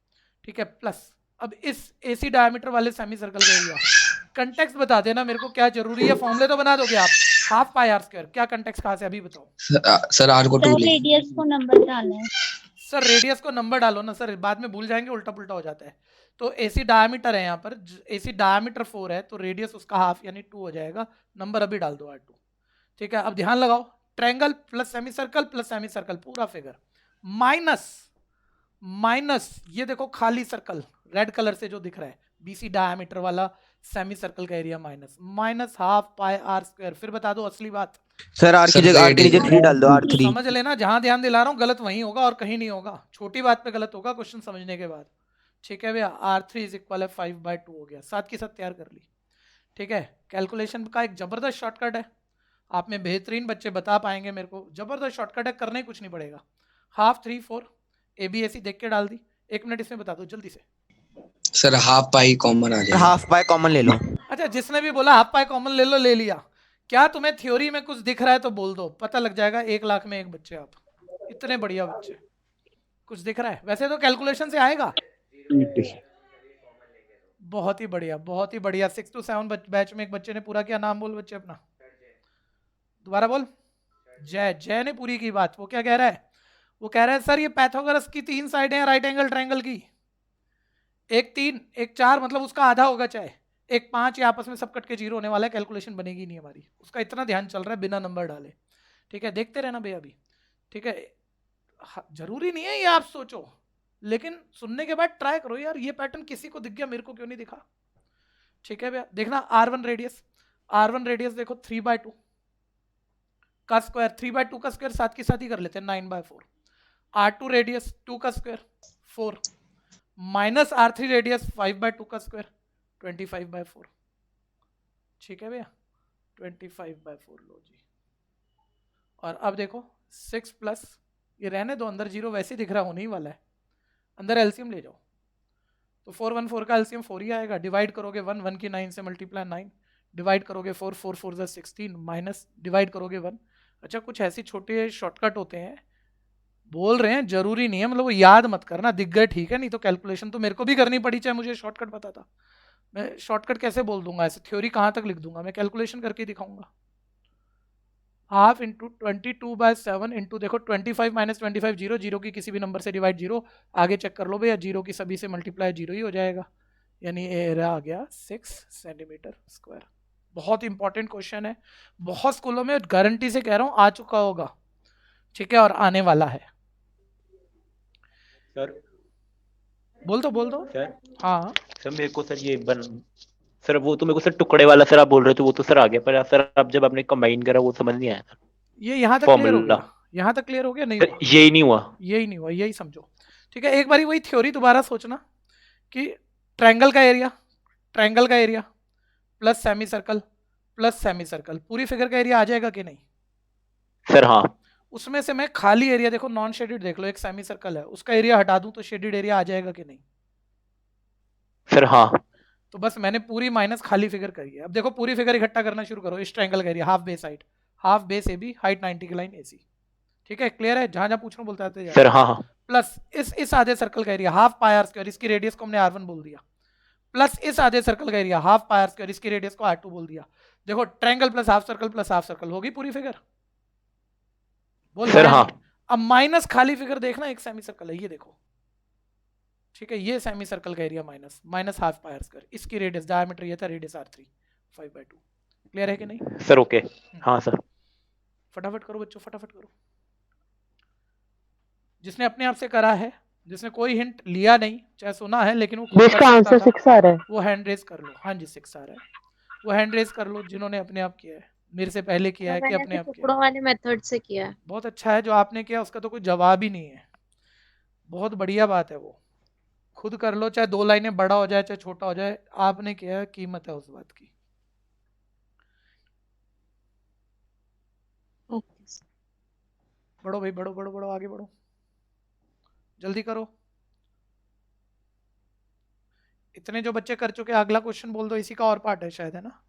B: ठीक है, प्लस अब इस एसी डायमीटर वाले सेमी सर्कल का एरिया, कंटेक्स्ट बता देना मेरे को क्या जरूरी है, फॉर्मूले तो बना दोगे आप, हाफ पाई आर स्क्वायर, क्या कंटेक्स्ट कहाँ से अभी बताओ।
C: सर R को 2 ले।
D: रेडियस को नंबर डालना है।
B: सर रेडियस को नंबर डालो ना सर, बाद में भूल जाएंगे, उल्टा पुल्टा हो जाता है। तो एसी डायमीटर है यहाँ पर, एसी डायमीटर 4 है, तो रेडियस उसका हाफ यानी 2 हो जाएगा, नंबर अभी डाल दो R2। ठीक है, अब ध्यान लगाओ, ट्रायंगल प्लस सेमी सर्कल पूरा फिगर, माइनस ये देखो खाली सर्कल रेड कलर से जो दिख रहा है, बीसी डायमीटर वाला सेमी सर्कल का area minus half pi r square. फिर बता दो असली बात।
E: सर आर की
C: सर,
E: जगह आर के नीचे
C: radius-
E: 3 डाल दो, R3।
B: समझ लेना, जहां ध्यान दिला रहा हूँ गलत वहीं होगा और कहीं नहीं होगा, छोटी बात पे गलत होगा क्वेश्चन समझने के बाद। ठीक है भैया, R3 = 5/2 हो गया, साथ की साथ तैयार कर ली। ठीक है, कैलकुलेशन का एक जबरदस्त शॉर्टकट है, आप में बेहतरीन बच्चे बता पाएंगे मेरे को, जबरदस्त शॉर्टकट है, करना ही कुछ नहीं पड़ेगा। 1/2 3 4 ABAC देख के डाल दी, 1 मिनट इसमें बता दो जल्दी से।
C: सर हाफ पाई कॉमन आ जाएगा।
E: हाफ पाई कॉमन ले लो।
B: अच्छा, जिसने भी बोला हाफ पाई कॉमन ले लो, ले लिया। क्या तुम्हें थ्योरी में कुछ दिख रहा है तो बोल दो, पता लग जाएगा। 1 लाख में एक बच्चे, आप इतने बढ़िया बच्चे, कुछ दिख रहा है? वैसे तो कैलकुलेशन से आएगा। बहुत ही बढ़िया, बहुत ही बढ़िया। 6 to 7 बैच में एक बच्चे ने पूरा किया। नाम बोल बच्चे अपना, दोबारा बोल। जय ने पूरी की बात। वो क्या कह रहा है? वो कह रहा है सर ये पैथागोरस की 3 साइडें हैं राइट एंगल ट्रायंगल की, एक 3 एक 4, मतलब उसका आधा होगा चाहे, एक 5, ये आपस में सब कट के 0 होने वाला है, कैलकुलेशन बनेगी नहीं हमारी। उसका इतना ध्यान चल रहा है बिना नंबर डाले। ठीक है, देखते रहना भैया अभी। ठीक है, जरूरी नहीं है ये आप सोचो, लेकिन सुनने के बाद ट्राई करो यार, ये पैटर्न किसी को दिख गया, मेरे को क्यों नहीं दिखा। ठीक है भैया, देखना R1 रेडियस देखो 3/2 का स्क्वायर, 3/2 का स्क्वायर साथ के साथ ही कर लेते हैं, 9/4। R2 रेडियस 2 का स्क्वायर 4, माइनस R3 रेडियस 5/2 का स्क्वायर 25/4। ठीक है भैया, 25/4 लो जी। और अब देखो 6 प्लस, ये रहने दो अंदर 0 वैसे दिख रहा होने ही वाला है, अंदर एलसीएम ले जाओ। तो 4 1 4 का एलसीएम 4 ही आएगा। डिवाइड करोगे 1 1 की 9 से मल्टीप्लाई 9, डिवाइड करोगे 4 4 4 = 16, माइनस डिवाइड करोगे 1। अच्छा, कुछ ऐसे छोटे शॉर्टकट होते हैं, बोल रहे हैं, जरूरी नहीं है, मतलब वो याद मत करना, दिख गए ठीक है, नहीं तो कैलकुलेशन तो मेरे को भी करनी पड़ी, चाहे मुझे शॉर्टकट पता था। मैं शॉर्टकट कैसे बोल दूंगा, ऐसे थ्योरी कहाँ तक लिख दूंगा, मैं कैलकुलेशन करके दिखाऊंगा। 1/2 × 22/7 इंटू देखो 25 - 25 0, 0 की किसी भी नंबर से डिवाइड 0, आगे चेक कर लो भैया, 0 की सभी से मल्टीप्लाई 0 ही हो जाएगा, यानी एरिया आ गया 6 सेंटीमीटर स्क्वायर। बहुत इंपॉर्टेंट क्वेश्चन है, बहुत स्कूलों में गारंटी से कह रहा हूँ आ चुका होगा। ठीक है, और आने वाला है।
H: सर
B: बोल दो
H: सर।
B: हाँ
H: सर मेरे को सर सर वो तो मेरे को सर टुकड़े वाला सर आप बोल रहे थे, वो तो सर आ गया, पर सर अब जब आपने कंबाइन करा वो समझ नहीं आया सर।
B: ये यहाँ तक क्लियर हो
H: फॉर्मूला
B: गया, यहाँ तक क्लियर हो गया? नहीं
H: सर,
B: हुआ?
H: यही नहीं हुआ।
B: यही समझो। ठीक है, एक बारी वही थ्योरी दोबारा सोचना कि ट्रायंगल का एरिया प्लस सेमी सर्कल पूरी फिगर का एरिया आ जाएगा कि नहीं?
H: सर हाँ।
B: उसमें से मैं खाली एरिया देखो, नॉन शेडेड देख लो, एक सेमी सर्कल है, उसका एरिया हटा दूं तो शेडेड एरिया आ जाएगा कि नहीं?
H: सर हाँ।
B: तो बस मैंने पूरी माइनस खाली फिगर करी है। अब देखो पूरी फिगर इकट्ठा करना शुरू करो। इस ट्रायंगल का area half base AB, height 90 की लाइन AC। ठीक है, क्लियर है? जहां पूछ रहा हूं बोलते आते
H: सर हाँ हाँ।
B: प्लस इस आधे सर्कल का एरिया हाफ पाई R स्क्वायर, इसकी रेडियस को हमने R1 बोल दिया, प्लस इस आधे सर्कल का एरिया हाफ पाई R स्क्वायर, इसकी रेडियस को R2 बोल दिया। देखो ट्रायंगल प्लस हाफ सर्कल होगी पूरी फिगर। बोल
H: सर हाँ।
B: अब माइनस खाली फिगर देखना, एक सेमी सर्कल है, ये देखो। ठीक है, ये सेमी सर्कल का एरिया माइनस हाफ पाई R स्क्वायर, इसकी रेडियस, डायमीटर ये था, रेडियस R3 5/2। क्लियर है कि नहीं
H: सर? ओके हाँ सर।
B: फटाफट करो बच्चों, फटाफट करो। जिसने अपने आप से करा है, जिसने कोई हिंट लिया नहीं, चाहे सुना है लेकिन वो खुद
J: इसका आंसर 6 आ रहा है,
B: वो हैंड रेज कर लो। हाँ जी 6 आ रहा है, वो हैंड रेज कर लो जिन्होंने अपने आप किया है, मेरे से पहले किया है कि अपने आप किया
D: टुकड़ों वाले मेथड से किया है।
B: बहुत अच्छा है, जो आपने किया उसका तो कोई जवाब ही नहीं है, बहुत बढ़िया बात है। वो खुद कर लो, चाहे 2 लाइनें बड़ा हो जाए चाहे छोटा हो जाए, आपने किया है, कीमत है उस बात की। बढ़ो भाई, बढ़ो, आगे बढ़ो, जल्दी करो। इतने जो बच्चे कर चुके, अगला क्वेश्चन बोल दो, इसी का और पार्ट है शायद, है ना?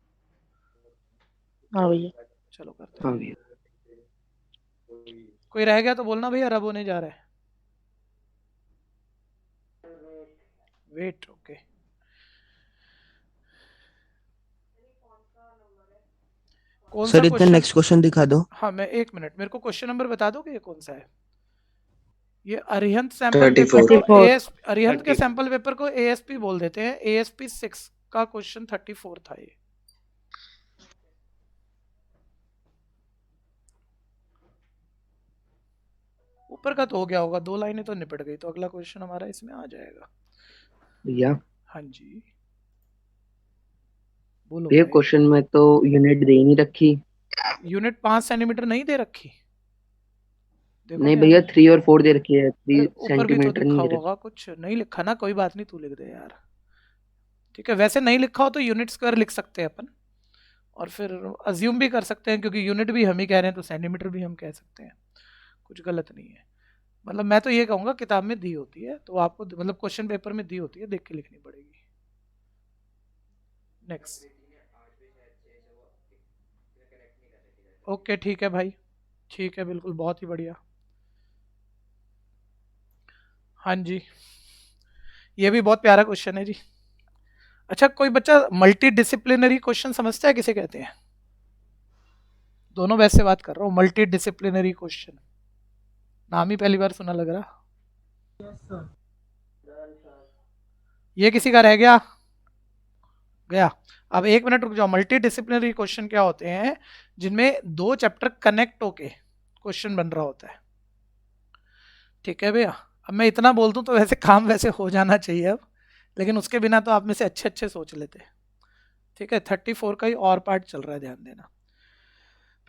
J: हाँ भैया।
B: चलो करते हैं। कोई रह गया तो बोलना भैया, रब होने जा रहा है। Wait, okay. कौन सा
E: सर इतना नेक्स्ट क्वेश्चन दिखा दो।
B: हाँ मैं 1 मिनट, मेरे को क्वेश्चन नंबर बता दोगे ये कौन सा है? ये अरिहंत सैंपल पेपर को अरिहंत के सैंपल पेपर को ASP बोल देते हैं। ASP 6 का क्वेश्चन 34 था ये। ऊपर का तो हो गया होगा, 2 लाइनें तो निपट गई, तो अगला क्वेश्चन हमारा इसमें आ जाएगा
E: भैया।
B: हाँ जी बोलो।
E: ये क्वेश्चन में तो यूनिट दे ही नहीं रखी।
B: यूनिट 5 सेंटीमीटर नहीं दे रखी?
E: नहीं भैया 3 और 4 दे रखी है, 3
B: ऊपर भी तो
E: सेंटीमीटर
B: लिखा
E: नहीं दे
B: होगा, कुछ नहीं लिखा ना, कोई बात नहीं, तू लिख दे यार, ठीक है, वैसे नहीं लिखा हो तो यूनिट स्क्वायर लिख सकते हैं अपन, और फिर अज्यूम भी कर सकते हैं क्योंकि यूनिट भी हम ही कह रहे हैं तो सेंटीमीटर भी हम कह सकते हैं, कुछ गलत नहीं है। मतलब मैं तो ये कहूँगा किताब में दी होती है तो आपको, मतलब क्वेश्चन पेपर में दी होती है, देख के लिखनी पड़ेगी। नेक्स्ट। ओके ठीक है भाई, ठीक है, बिल्कुल, बहुत ही बढ़िया। हाँ जी, ये भी बहुत प्यारा क्वेश्चन है जी। अच्छा, कोई बच्चा मल्टी डिसिप्लिनरी क्वेश्चन समझता है किसे कहते हैं? दोनों वैसे बात कर रहा हूँ, मल्टी डिसिप्लिनरी क्वेश्चन, नाम ही पहली बार सुना लग रहा।
F: Yes sir.
B: ये किसी का रह गया? गया। अब 1 मिनट रुक जाओ। मल्टी डिसिप्लिनरी क्वेश्चन क्या होते हैं? जिनमें 2 चैप्टर कनेक्ट होके क्वेश्चन बन रहा होता है। ठीक है भैया, अब मैं इतना बोल दूं तो वैसे काम वैसे हो जाना चाहिए अब, लेकिन उसके बिना तो आप में से अच्छे अच्छे सोच लेते। ठीक है, 34 का ही और पार्ट चल रहा है, ध्यान देना।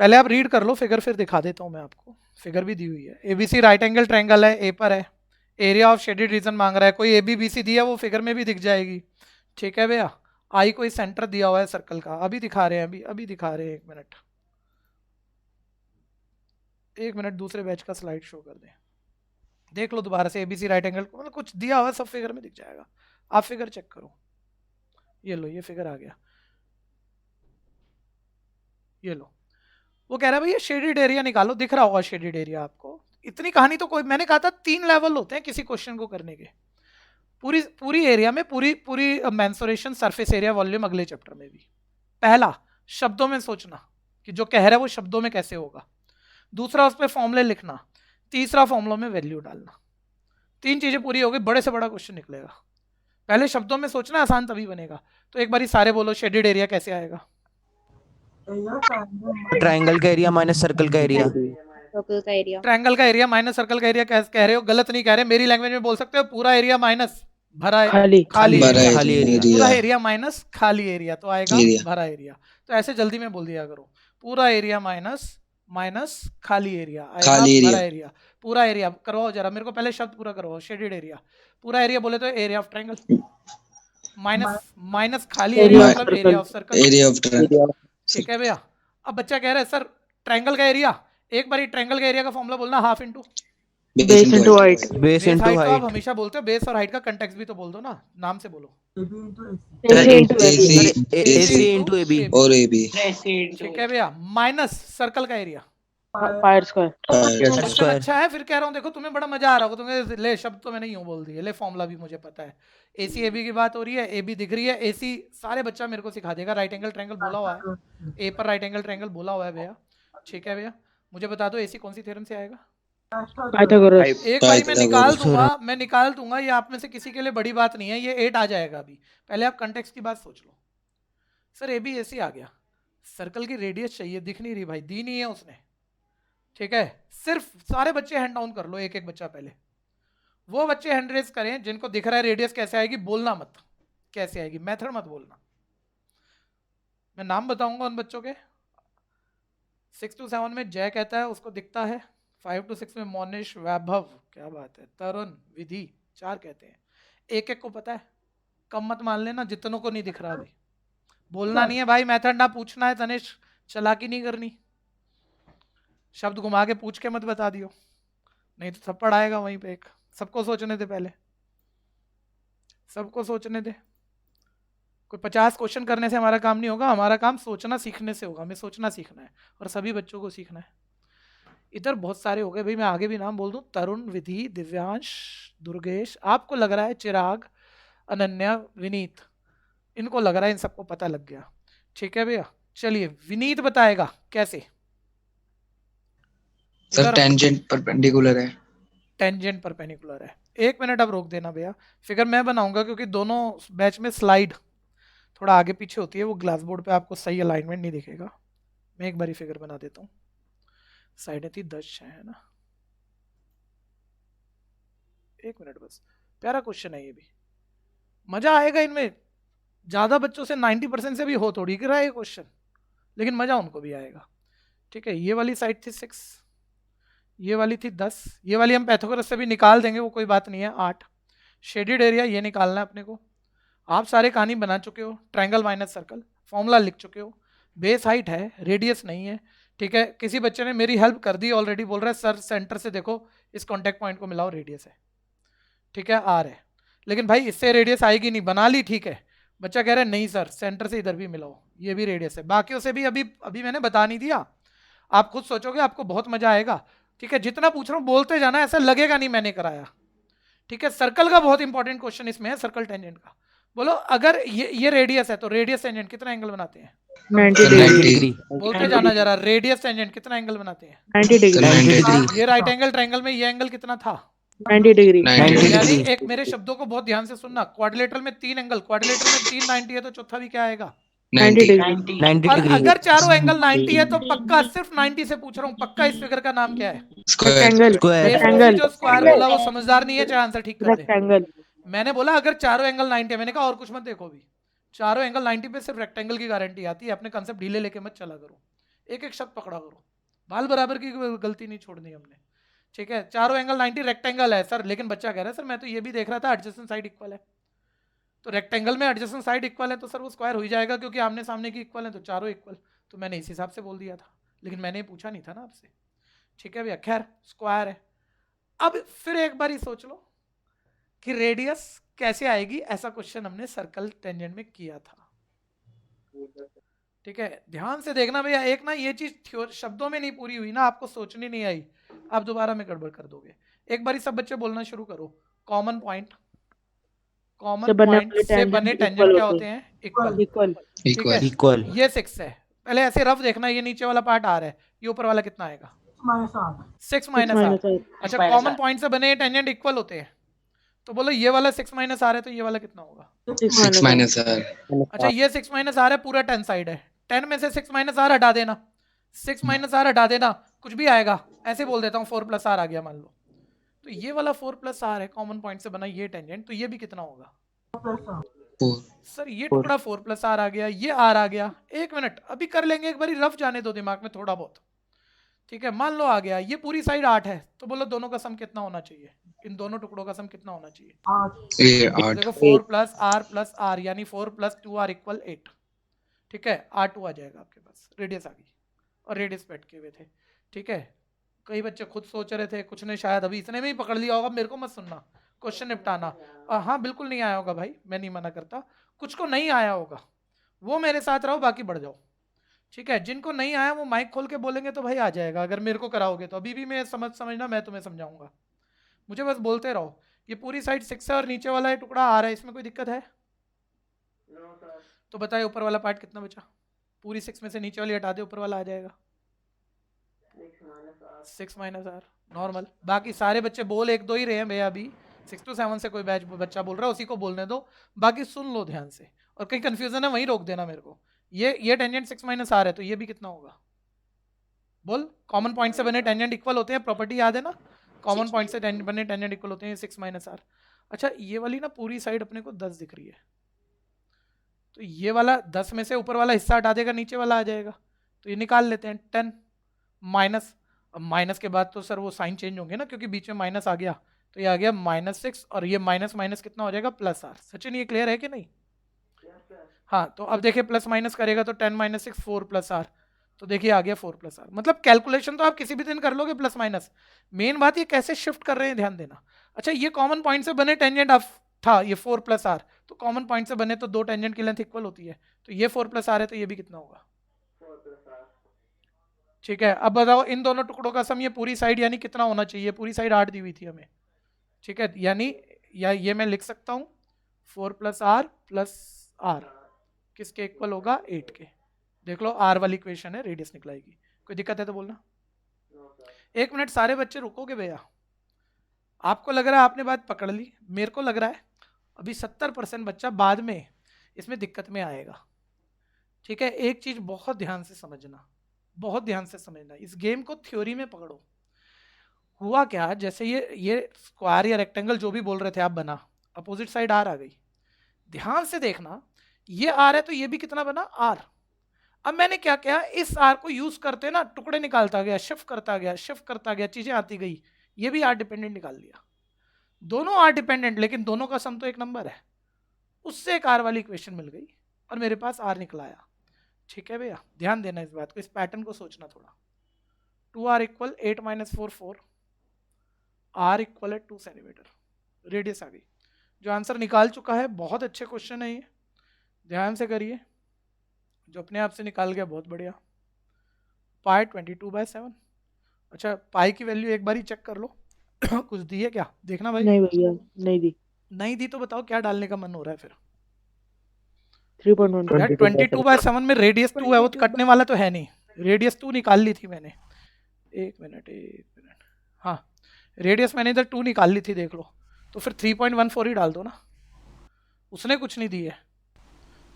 B: पहले आप रीड कर लो फिगर, फिर दिखा देता हूँ मैं आपको। फिगर भी दी हुई है, एबीसी राइट एंगल ट्रायंगल है, ए पर है, एरिया ऑफ शेडेड रीजन मांग रहा है। कोई एबीबीसी दिया वो फिगर में भी दिख जाएगी। ठीक है भैया, आई कोई सेंटर दिया हुआ है सर्कल का, अभी दिखा रहे हैं, अभी दिखा रहे हैं। 1 मिनट दूसरे बैच का स्लाइड शो कर दें, देख लो दोबारा से। एबीसी राइट एंगल, मतलब कुछ दिया हुआ सब फिगर में दिख जाएगा, आप फिगर चेक करो। ये लो, ये फिगर आ गया, ये लो। वो कह रहा है भैया शेडेड एरिया निकालो, दिख रहा होगा शेडेड एरिया आपको। इतनी कहानी तो कोई, मैंने कहा था 3 लेवल होते हैं किसी क्वेश्चन को करने के। पूरी एरिया में पूरी मेंसुरेशन, सरफेस एरिया, वॉल्यूम अगले चैप्टर में भी। पहला, शब्दों में सोचना कि जो कह रहा है वो शब्दों में कैसे होगा। दूसरा, उस पर फॉर्मूले लिखना। तीसरा, फॉर्मूलों में वैल्यू डालना। 3 चीजें पूरी हो गई, बड़े से बड़ा क्वेश्चन निकलेगा। पहले शब्दों में सोचना, आसान तभी बनेगा। तो एक बारी सारे बोलो, शेडेड एरिया कैसे आएगा?
K: ट्रायंगल का एरिया माइनस सर्कल का एरिया।
D: सर्कल का एरिया।
B: ट्रायंगल का एरिया माइनस सर्कल का एरिया कह रहे हो, गलत नहीं कह रहे। मेरी लैंग्वेज में बोल सकते हो, पूरा एरिया माइनस भरा
J: खाली
B: एरिया। पूरा एरिया माइनस खाली एरिया, तो आएगा भरा एरिया। तो ऐसे जल्दी में बोल दिया करो, पूरा एरिया माइनस खाली एरिया आएगा भरा एरिया। पूरा एरिया करवाओ जरा, मेरे को पहले शब्द पूरा करवाओ। शेडेड एरिया, पूरा एरिया बोले तो एरिया ऑफ ट्रायंगल, माइनस खाली एरिया मतलब एरिया ऑफ सर्कल। ठीक है भैया, अब बच्चा कह रहा है सर ट्रायंगल का एरिया, एक बार ट्रायंगल का एरिया का फॉर्मूला बोलना, half into
J: base into height.
K: Base into
B: तो
K: हाइट
B: आप हमेशा बोलते हो, बेस और हाइट का कंटेक्स्ट भी तो बोल दो ना, नाम से बोलो।
K: एसी इंटू एबी
C: और एबी।
B: ठीक है भैया, माइनस सर्कल का एरिया,
J: पायर स्क्वायर।
B: क्वेश्चन अच्छा है। फिर कह रहा हूँ, देखो तुम्हें बड़ा मजा आ रहा होगा, तुम्हें ले शब्द तो मैंने यूं बोल दिए, ले फॉर्मूला भी मुझे पता है। एसी एबी की बात हो रही है, एबी दिख रही है, एसी सारे बच्चा मेरे को सिखा देगा। राइट एंगल ट्रायंगल बोला हुआ है, ए पर राइट एंगल ट्रायंगल बोला हुआ है भैया। ठीक है भैया, मुझे बता दो एसी कौन सी थ्योरम से आएगा?
J: पाइथागोरस।
B: एक बारी मैं निकाल दूंगा, ये आप में से किसी के लिए बड़ी बात नहीं है, ये 8 आ जाएगा अभी। पहले आप कंटेक्स्ट की बात सोच लो। सर ए बी एसी आ गया, सर्कल की रेडियस चाहिए, दिख नहीं रही भाई, दी नहीं है उसने। ठीक है, सिर्फ सारे बच्चे हैंड डाउन कर लो, एक एक बच्चा पहले। वो बच्चे हैंड रेज करें जिनको दिख रहा है रेडियस कैसे आएगी, बोलना मत कैसे आएगी, मेथड मत बोलना। मैं नाम बताऊंगा उन बच्चों के। 6 to 7 में जय कहता है, उसको दिखता है। 5 to 6 में मोनिश, वैभव, क्या बात है, तरुण, विधि, 4 कहते हैं। एक एक को पता है, कम मत मान लेना जितनों को नहीं दिख रहा अभी। बोलना नहीं है भाई, मेथड ना पूछना है तनिष, चालाकी नहीं करनी। शब्द घुमा के पूछ के मत बता दियो, नहीं तो थप्पड़ आएगा वहीं पे एक। सबको सोचने दे, पहले सबको सोचने दे। कोई 50 क्वेश्चन करने से हमारा काम नहीं होगा, हमारा काम सोचना सीखने से होगा। हमें सोचना सीखना है और सभी बच्चों को सीखना है। इधर बहुत सारे हो गए भाई, मैं आगे भी नाम बोल दूं, तरुण, विधि, दिव्यांश, दुर्गेश, आपको लग रहा है चिराग, अनन्या, विनीत, इनको लग रहा है इन सबको पता लग गया। ठीक है भैया, चलिए विनीत बताएगा कैसे।
C: सर टेंजेंट परपेंडिकुलर है।
B: टेंजेंट परपेंडिकुलर है। 1 मिनट अब रोक देना भैया, फिगर मैं बनाऊंगा क्योंकि दोनों बैच में स्लाइड थोड़ा आगे पीछे होती है, वो ग्लास बोर्ड पे आपको सही अलाइनमेंट नहीं दिखेगा। मैं एक बारी फिगर बना देता हूँ। साइडें थी 10 है ना। 1 मिनट बस, प्यारा क्वेश्चन है ये भी, मजा आएगा इनमें। ज्यादा बच्चों से 90% से भी हो थोड़ी रहा है ये क्वेश्चन, लेकिन मजा उनको भी आएगा। ठीक है, ये वाली साइड थी 6, ये वाली थी 10, ये वाली हम पैथागोरस से भी निकाल देंगे, वो कोई बात नहीं है। 8 शेडेड एरिया ये निकालना है अपने को। आप सारे कहानी बना चुके हो, ट्रायंगल माइनस सर्कल फॉर्मूला लिख चुके हो, बेस हाइट है, रेडियस नहीं है, ठीक है। किसी बच्चे ने मेरी हेल्प कर दी ऑलरेडी, बोल रहा है सर सेंटर से देखो इस कॉन्टैक्ट पॉइंट को मिलाओ, रेडियस है, ठीक है, आर है, लेकिन भाई इससे रेडियस आएगी नहीं, बना ली ठीक है। बच्चा कह रहा है नहीं सर सेंटर से इधर भी मिलाओ, ये भी रेडियस है, बाकियों से भी अभी मैंने बता नहीं दिया, आप खुद सोचोगे आपको बहुत मजा आएगा, ठीक है। जितना पूछ रहा हूँ बोलते जाना, ऐसा लगेगा नहीं मैंने कराया, ठीक है। सर्कल का बहुत इंपॉर्टेंट क्वेश्चन इसमें है, सर्कल टेंजेंट का। बोलो अगर ये रेडियस है तो रेडियस टेंजेंट कितना एंगल बनाते हैं?
K: 90 डिग्री।
B: बोलते जाना जरा, रेडियस टेंजेंट कितना एंगल बनाते हैं?
J: 90 डिग्री।
K: 90 डिग्री।
B: ये राइट एंगल ट्रायंगल में ये एंगल कितना था?
J: 90 डिग्री।
C: 90
B: यानी
C: डिग्री।
B: एक मेरे शब्दों को बहुत ध्यान से सुनना, क्वाड्रिलेटरल में 3 एंगल, क्वाड्रिलेटरल में 3 90 है तो चौथा भी क्या आएगा?
J: 90 डिग्री।
K: 90
B: और
K: डिग्री।
B: अगर चारों एंगल 90 है तो पक्का, सिर्फ 90 से पूछ रहा हूँ, पक्का इस फिगर का नाम क्या है?
C: स्क्वायर।
J: रेक्टेंगल।
K: स्क्वायर।
J: रेक्टेंगल।
B: जो स्क्वायर बोला वो समझदार नहीं है, चाहे आंसर ठीक कर दे।
J: रेक्टेंगल।
B: मैंने बोला अगर चारों एंगल 90 है, मैंने कहा और कुछ मत देखो भी, चारों एंगल 90 पे सिर्फ रेक्टेंगल की गारंटी आती है, अपने कंसेप्ट ढीले लेके मत चला करो, एक एक शब्द पकड़ा करो, बाल बराबर की गलती नहीं छोड़नी हमने, ठीक है। चारों एंगल 90 रेक्टेंगल है सर, लेकिन बच्चा कह रहा है सर मैं तो ये भी देख रहा था एडजेसेंट साइड इक्वल है, तो रेक्टेंगल में एडजेसेंट साइड इक्वल है तो सर वो स्क्वायर हो ही जाएगा, क्योंकि आमने सामने की इक्वल है तो चारों इक्वल, तो मैंने इस हिसाब से बोल दिया था, लेकिन मैंने पूछा नहीं था ना आपसे, ठीक है भैया। खैर स्क्वायर है। अब फिर एक बार ही सोच लो कि रेडियस कैसे आएगी, ऐसा क्वेश्चन हमने सर्कल टेंजेंट में किया था, ठीक है। ध्यान से देखना भैया, एक ना ये चीज शब्दों में नहीं पूरी हुई ना, आपको सोचनी नहीं आई, आप दोबारा में गड़बड़ कर दोगे। एक बार सब बच्चे बोलना शुरू करो, कॉमन पॉइंट, कॉमन पॉइंट से बने टेंजेंट क्या होते हैं? इक्वल।
J: इक्वल।
B: ठीक है,
K: इक्वल।
B: ये 6 है, पहले ऐसे रफ देखना, ये नीचे वाला पार्ट आ रहा है, ये ऊपर वाला कितना आएगा?
F: -8
B: 6 माइनस आर। अच्छा कॉमन पॉइंट से बने टेंजेंट इक्वल होते हैं, तो बोलो ये वाला 6 माइनस आर है तो ये वाला कितना होगा?
C: 6 माइनस आर।
B: अच्छा ये 6 माइनस आर है, पूरा 10 साइड है, 10 में से 6 माइनस आर हटा देना, 6 माइनस आर हटा देना, कुछ भी आएगा, ऐसे बोल देता हूँ 4 प्लस आर आ गया मान लो, तो ये वाला 4 प्लस आर है, कॉमन पॉइंट से बना ये टेंजेंट, तो ये भी कितना होगा?
C: 4।
B: सर ये टुकड़ा 4 प्लस आर आ गया, ये आर आ गया, एक मिनट अभी कर लेंगे, एक बारी रफ जाने दो दिमाग में थोड़ा बहुत, ठीक है। मान लो आ गया, ये पूरी साइड 8 है, तो बोलो दोनों का सम कितना होना चाहिए? इन दोनों टुकड़ों का सम कितना होना चाहिए?
C: 8।
B: देखो 4 प्लस आर यानी 4 प्लस 2 आर इक्वल 8, ठीक है। R2 आ जाएगा आपके पास, रेडियस आ गई, और रेडियस पे अटके हुए थे, ठीक है। कई बच्चे खुद सोच रहे थे, कुछ ने शायद अभी इतने में ही पकड़ लिया होगा, मेरे को मत सुनना, क्वेश्चन निपटाना। हाँ बिल्कुल नहीं आया होगा भाई, मैं नहीं मना करता, कुछ को नहीं आया होगा वो मेरे साथ रहो, बाकी बढ़ जाओ, ठीक है। जिनको नहीं आया वो माइक खोल के बोलेंगे तो भाई आ जाएगा, अगर मेरे को कराओगे तो अभी भी मैं समझना, मैं तुम्हें समझाऊंगा, मुझे बस बोलते रहो। ये पूरी साइड 6 है और नीचे वाला ये टुकड़ा आ रहा है, इसमें कोई दिक्कत है? तो बताइए ऊपर वाला पार्ट कितना बचा? पूरी 6 में से नीचे वाली हटा दे, ऊपर वाला आ जाएगा 6 माइनस आर, नॉर्मल। बाकी सारे बच्चे बोल 1 2 ही रहे हैं भैया, अभी 6 to 7 से कोई बैच बच्चा बोल रहा है, उसी को बोलने दो, बाकी सुन लो ध्यान से, और कहीं कंफ्यूजन है वहीं रोक देना मेरे को। ये टेंजेंट 6 माइनस आर है, तो ये भी कितना होगा? बोल, कॉमन पॉइंट से बने टेंजेंट इक्वल होते हैं, प्रॉपर्टी याद है ना, कॉमन पॉइंट से बने टेंजेंट इक्वल होते हैं 6 माइनस आर। अच्छा ये वाली ना पूरी साइड अपने को 10 दिख रही है, तो ये वाला 10 में से ऊपर वाला हिस्सा हटा देगा, नीचे वाला आ जाएगा, तो ये निकाल लेते हैं 10 माइनस। अब माइनस के बाद तो सर वो साइन चेंज होंगे ना, क्योंकि बीच में माइनस आ गया, तो ये आ गया -6, और ये माइनस माइनस कितना हो जाएगा? Plus are. सचिन ये क्लियर है कि नहीं? हाँ तो अब देखिए प्लस माइनस करेगा तो 10 - 6 4 प्लस आर, तो देखिए आ गया 4 प्लस आर। मतलब कैलकुलेशन तो आप किसी भी दिन कर लोगे प्लस माइनस, मेन बात ये कैसे शिफ्ट कर रहे हैं ध्यान देना। अच्छा ये कॉमन पॉइंट से बने टेंजेंट अब था ये 4 प्लस आर, तो कॉमन पॉइंट से बने तो 2 टेंजेंट की लेंथ इक्वल होती है, तो ये 4 प्लस आर है, तो ये भी कितना होगा? ठीक है। अब बताओ इन दोनों टुकड़ों का सम, ये पूरी साइड यानी कितना होना चाहिए? पूरी साइड 8 दी हुई थी हमें, ठीक है, यानी या ये मैं लिख सकता हूँ 4 प्लस आर किसके इक्वल होगा? 8 के। देख लो आर वाली इक्वेशन है, रेडियस निकलाएगी। कोई दिक्कत है तो बोलना। एक मिनट सारे बच्चे रुकोगे भैया? आपको लग रहा है आपने बात पकड़ ली, मेरे को लग रहा है अभी 70% बच्चा बाद में इसमें दिक्कत में आएगा, ठीक है। एक चीज बहुत ध्यान से समझना, बहुत ध्यान से समझना, इस गेम को थ्योरी में पकड़ो। हुआ क्या, जैसे ये स्क्वायर या रेक्टेंगल जो भी बोल रहे थे आप बना, अपोजिट साइड आर आ गई, ध्यान से देखना, ये आर है तो ये भी कितना बना? आर। अब मैंने क्या किया, इस आर को यूज करते ना टुकड़े निकालता गया, शिफ्ट करता गया, चीजें आती गई, ये भी आर डिपेंडेंट निकाल लिया। दोनों आर डिपेंडेंट, लेकिन दोनों का सम तो एक नंबर है। उससे एक आर वाली इक्वेशन मिल गई और मेरे पास आर निकला आया। ठीक है भैया, ध्यान देना इस बात को, इस पैटर्न को सोचना थोड़ा। 2r इक्वल 8 - 4 4, r इक्वल है 2 सेंटीमीटर, रेडियस आ गई। जो आंसर निकाल चुका है, बहुत अच्छे क्वेश्चन है ये, ध्यान से करिए। जो अपने आप से निकाल गया बहुत बढ़िया। पाई 22/7। अच्छा, पाई की वैल्यू एक बार ही चेक कर लो। कुछ दी है क्या, देखना भाई।
J: नहीं भैया, नहीं दी।
B: नहीं दी तो बताओ क्या डालने का मन हो रहा है फिर।
J: 3.1।
B: यार 22/7 में रेडियस 2 है, वो तो कटने वाला तो है नहीं। रेडियस 2 निकाल ली थी मैंने, एक मिनट। हाँ, रेडियस मैंने इधर 2 निकाल ली थी, देख लो। तो फिर 3.14 ही डाल दो ना, उसने कुछ नहीं दी है।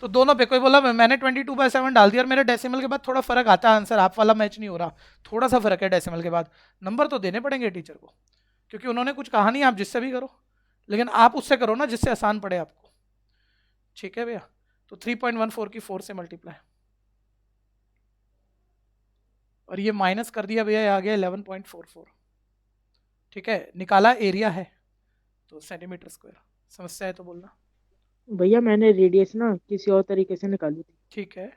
B: तो दोनों पे कोई बोला मैंने 22/7 डाल दिया और मेरे डेसिमल के बाद थोड़ा फर्क आता है आंसर, आप वाला मैच नहीं हो रहा, थोड़ा सा फर्क है डेसिमल के बाद। नंबर तो देने पड़ेंगे टीचर को, क्योंकि उन्होंने कुछ कहा नहीं, आप जिससे भी करो, लेकिन आप उससे करो ना जिससे आसान पड़े आपको। ठीक है भैया, तो 3.14 की 4 से मल्टीप्लाई, और ये माइनस कर दिया भैया, ये आ गया 11.44। ठीक है, निकाला एरिया है तो सेंटीमीटर स्क्वायर। समस्या है तो बोलना।
J: भैया मैंने रेडियस ना किसी और तरीके से निकाली थी।
B: ठीक है,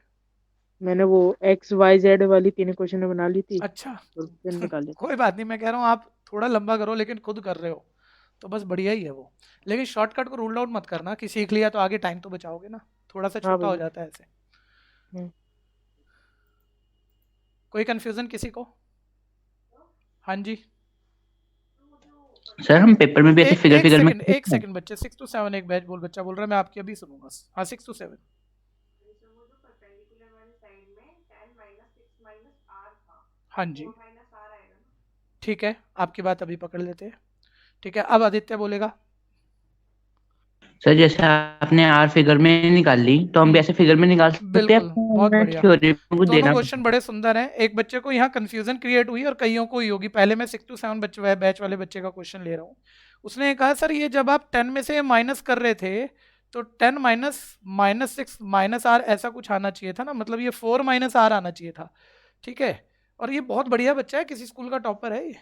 J: मैंने वो XYZ वाली 3 क्वेश्चन बना ली थी
B: अच्छा
J: और फिर निकाल ली।
B: कोई बात नहीं, मैं कह रहा हूँ आप थोड़ा लंबा करो, लेकिन खुद कर रहे हो तो बस बढ़िया ही है वो। लेकिन शॉर्टकट को रूल आउट मत करना, कि सीख लिया तो आगे टाइम तो बचाओगे ना, थोड़ा सा
J: हाँ
B: छोटा हो
J: भैया।
B: जाता है ऐसे।
J: हम्म।
B: कोई कंफ्यूजन किसी को? हाँ जी,
A: सर हम पेपर में भी ऐसे फिगर में
B: एक सेकंड बच्चे, 6 to 7 एक बैच बच्चा बोल रहा है, मैं आपकी अभी सुनूंगा। हाँ 6 to 7। हाँ जी, ठीक है, आपकी बात अभी पकड़ लेते हैं। ठीक है, अब आदित्य बोलेगा।
A: सर जैसे आपने आर फिगर में निकाल ली, तो हम भी ऐसे फिगर में निकाल सकते हैं?
B: बिल्कुल, बहुत बढ़िया।
A: थ्योरी में कुछ
B: दोनों
A: देना।
B: क्वेश्चन बड़े सुंदर हैं। एक बच्चे को यहाँ कंफ्यूजन क्रिएट हुई और कईयों को हुई होगी। पहले मैं 6 to 7 बच्चे बैच वाले बच्चे का क्वेश्चन ले रहा हूँ। उसने कहा सर ये जब आप 10 में से माइनस कर रहे थे तो 10 - -6 -r ऐसा कुछ आना चाहिए था ना, मतलब ये 4 - r आना चाहिए था। ठीक है, और ये बहुत बढ़िया बच्चा है, किसी स्कूल का टॉपर है, ये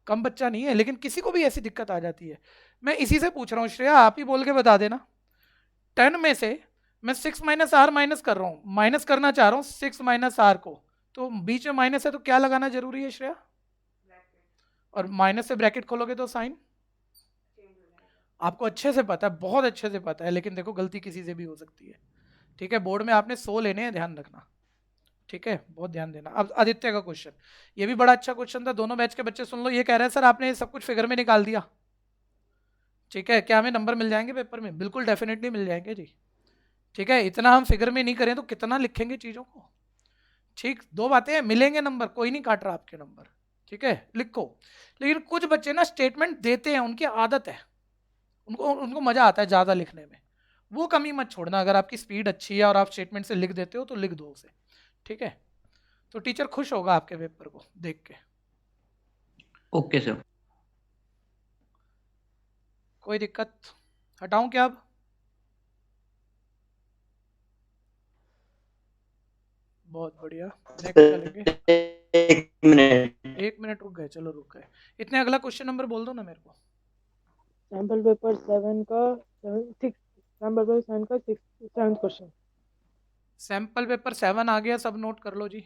B: कम बच्चा नहीं है, लेकिन किसी को भी ऐसी दिक्कत आ जाती है। मैं इसी से पूछ रहा हूँ, श्रेया आप ही बोल के बता देना। 10 में से मैं 6 - r माइनस कर रहा हूँ, माइनस करना चाह रहा हूँ 6 - r को, तो बीच में माइनस है तो क्या लगाना जरूरी है श्रेया? और माइनस से ब्रैकेट खोलोगे तो साइन, आपको अच्छे से पता है, बहुत अच्छे से पता है, लेकिन देखो गलती किसी से भी हो सकती है। ठीक है, बोर्ड में आपने 100 लेने हैं, ध्यान रखना। ठीक है, बहुत ध्यान देना। अब आदित्य का क्वेश्चन, ये भी बड़ा अच्छा क्वेश्चन था, दोनों बैच के बच्चे सुन लो। ये कह रहे हैं सर आपने सब कुछ फिगर में निकाल दिया, ठीक है, क्या हमें नंबर मिल जाएंगे पेपर में? बिल्कुल डेफिनेटली मिल जाएंगे जी। ठीक है, इतना हम फिगर में नहीं करें तो कितना लिखेंगे चीज़ों को। ठीक, दो बातें हैं, मिलेंगे नंबर, कोई नहीं काट रहा आपके नंबर। ठीक है, लिखो। लेकिन कुछ बच्चे ना स्टेटमेंट देते हैं, उनकी आदत है, उनको मजा आता है ज़्यादा लिखने में, वो कमी मत छोड़ना। अगर आपकी स्पीड अच्छी है और आप स्टेटमेंट से लिख देते हो तो लिख दो उसे। ठीक है, तो टीचर खुश होगा आपके पेपर को देख के।
A: Okay sir.
B: कोई दिक्कत? हटाऊं क्या अब? बहुत बढ़िया, नेक्स्ट चलेंगे। एक मिनट रुक गए, चलो रुक गए। इतने अगला क्वेश्चन नंबर बोल दो ना मेरे को।
J: सैंपल पेपर 7 का 6 सैंपल पेपर 7 का 7th क्वेश्चन।
B: सैंपल पेपर 7 आ गया, सब नोट कर लो जी।